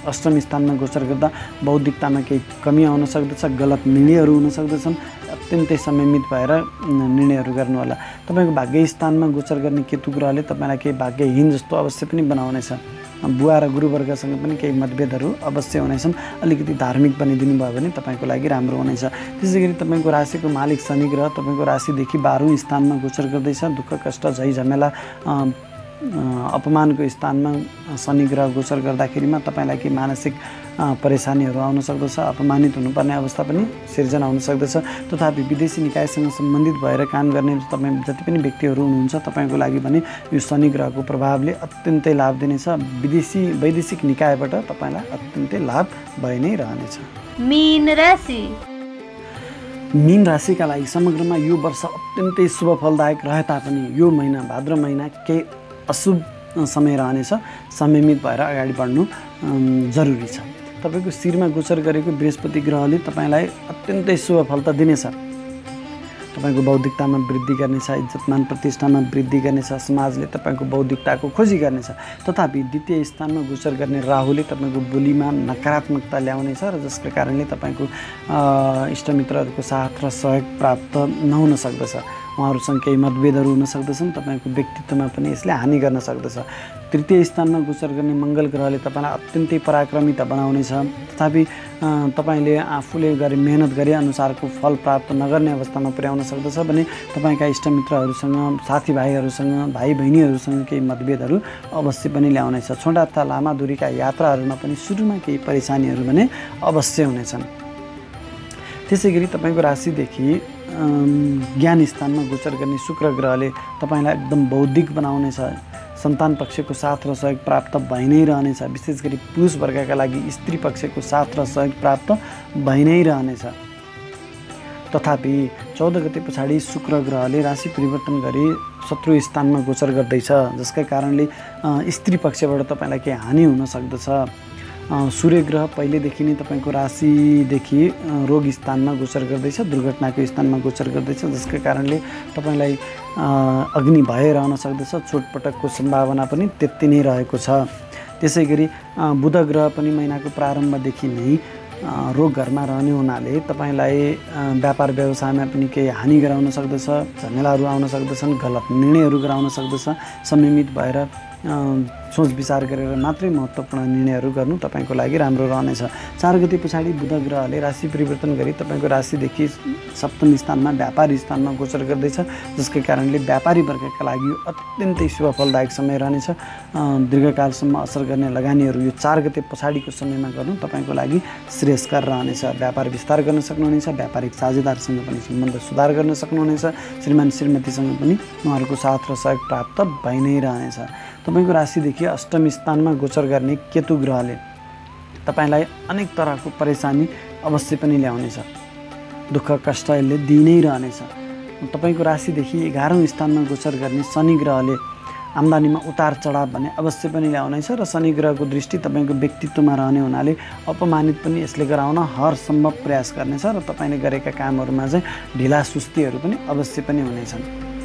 अष्टम स्थानमा गोचर गर्दा बौद्धिकतामा केही कमी आउन सक्दछ, गलत निर्णयहरू हुन सक्दछन्। अत्यन्तै संयमित भएर निर्णयहरू गर्नु होला। तपाईँको भाग्य स्थानमा गोचर गर्ने केतु ग्रहले तपाईँलाई केही भाग्यहीन जस्तो अवश्य पनि बनाउनेछ। बुवा र गुरुवर्गसँग पनि केही मतभेदहरू अवश्य हुनेछन्। अलिकति धार्मिक बनिदिनु भयो भने तपाईँको लागि राम्रो हुनेछ। त्यसै गरी तपाईँको राशिको मालिक शनि ग्रह तपाईँको राशिदेखि 12औं स्थानमा गोचर गर्दैछ। दुःख कष्ट झै झमेला अपमानको स्थानमा शनि ग्रह गोचर गर्दाखेरिमा तपाईँलाई केही मानसिक परेशानीहरू आउन सक्दछ, अपमानित हुनुपर्ने अवस्था पनि सिर्जना हुन सक्दछ। तथापि विदेशी निकायसँग सम्बन्धित भएर काम गर्ने तपाईँ जति पनि व्यक्तिहरू हुनुहुन्छ तपाईँको लागि भने यो शनि ग्रहको प्रभावले अत्यन्तै लाभ दिनेछ। वैदेशिक निकायबाट तपाईँलाई अत्यन्तै लाभ भइ नै रहनेछ। मीन राशि मीन राशिका लागि समग्रमा यो वर्ष अत्यन्तै शुभ फलदायक रहे तापनि यो महिना भाद्र महिना केही अशुभ समय रहनेछ। संयमित भएर अगाडि बढ्नु जरुरी छ। तपाईँको शिरमा गोचर गरेको बृहस्पति ग्रहले तपाईँलाई अत्यन्तै शुभ फल त दिनेछ। तपाईँको बौद्धिकतामा वृद्धि गर्नेछ, इज्जतमान प्रतिष्ठामा वृद्धि गर्नेछ, समाजले तपाईँको बौद्धिकताको खोजी गर्नेछ। तथापि द्वितीय स्थानमा गोचर गर्ने राहुले तपाईँको बोलीमा नकारात्मकता ल्याउनेछ र जसका कारणले तपाईँको इष्टमित्रहरूको साथ र सहयोग प्राप्त नहुन सक्दछ। उहाँहरूसँग केही मतभेदहरू हुन सक्दछन्। तपाईँको व्यक्तित्वमा पनि यसले हानि गर्न सक्दछ। तृतीय स्थानमा गोचर गर्ने मङ्गल ग्रहले तपाईँलाई अत्यन्तै पराक्रमिता बनाउनेछ। तथापि तपाईँले आफूले गरे मेहनत गरे अनुसारको फल प्राप्त नगर्ने अवस्थामा पुर्याउन सक्दछ भने तपाईँका इष्टमित्रहरूसँग, साथीभाइहरूसँग, भाइ बहिनीहरूसँग केही मतभेदहरू अवश्य पनि ल्याउनेछ। छोटा तथा लामा दूरीका यात्राहरूमा पनि सुरुमा केही परेशानीहरू भने अवश्य हुनेछन्। त्यसै गरी तपाईँको राशिदेखि ज्ञान स्थानमा गोचर गर्ने शुक्र ग्रहले तपाईँलाई एकदम बौद्धिक बनाउनेछ। सन्तान पक्षको साथ र सहयोग प्राप्त भइ नै रहनेछ। विशेष गरी पुरुष वर्गका लागि स्त्री पक्षको साथ र सहयोग प्राप्त भइ नै रहनेछ। तथापि 14 गते पछाडि शुक्र ग्रहले राशि परिवर्तन गरी शत्रु स्थानमा गोचर गर्दैछ, जसका कारणले स्त्री पक्षबाट तपाईँलाई केही हानि हुन सक्दछ। सूर्य ग्रह पहिलेदेखि नै तपाईँको राशिदेखि रोग स्थानमा गोचर गर्दैछ, दुर्घटनाको स्थानमा गोचर गर्दैछ, जसका कारणले तपाईँलाई अग्नि भय रहन सक्दछ। चोटपटकको सम्भावना पनि त्यति नै रहेको छ। त्यसै गरी बुध ग्रह पनि महिनाको प्रारम्भदेखि नै रोग घरमा रहने हुनाले तपाईँलाई व्यापार व्यवसायमा पनि केही हानि गराउन सक्दछ, झमेलाहरू आउन सक्दछन्, गलत निर्णयहरू गराउन सक्दछ। संयमित भएर सोच विचार गरेर मात्रै महत्त्वपूर्ण निर्णयहरू गर्नु तपाईँको लागि राम्रो रहनेछ। 4 गते पछाडि बुध ग्रहले राशि परिवर्तन गरी तपाईँको राशिदेखि सप्तम स्थानमा व्यापार स्थानमा गोचर गर्दैछ, जसकै कारणले व्यापारी वर्गका लागि अत्यन्तै शुभ फलदायक समय रहनेछ। दीर्घकालसम्म असर गर्ने लगानीहरू यो 4 गते पछाडिको समयमा गर्नु तपाईँको लागि श्रेयस्कर रहनेछ। व्यापार विस्तार गर्न सक्नुहुनेछ, व्यापारिक साझेदारसँग पनि सम्बन्ध सुधार गर्न सक्नुहुनेछ, श्रीमान श्रीमतीसँग पनि उहाँहरूको साथ र सहयोग प्राप्त भइ नै रहनेछ। तपाईँको राशिदेखि अष्टम स्थानमा गोचर गर्ने केतु ग्रहले तपाईँलाई अनेक तरहको परेशानी अवश्य पनि ल्याउनेछ। दुःख कष्ट यसले दिइ नै रहनेछ। तपाईँको राशिदेखि 11औं स्थानमा गोचर गर्ने शनि ग्रहले आम्दानीमा उतार चढाव भने अवश्य पनि ल्याउनेछ र शनि ग्रहको दृष्टि तपाईँको व्यक्तित्वमा रहने हुनाले अपमानित पनि यसले गराउन हर सम्भव प्रयास गर्नेछ र तपाईँले गरेका कामहरूमा चाहिँ ढिला सुस्तीहरू पनि अवश्य पनि हुनेछन्।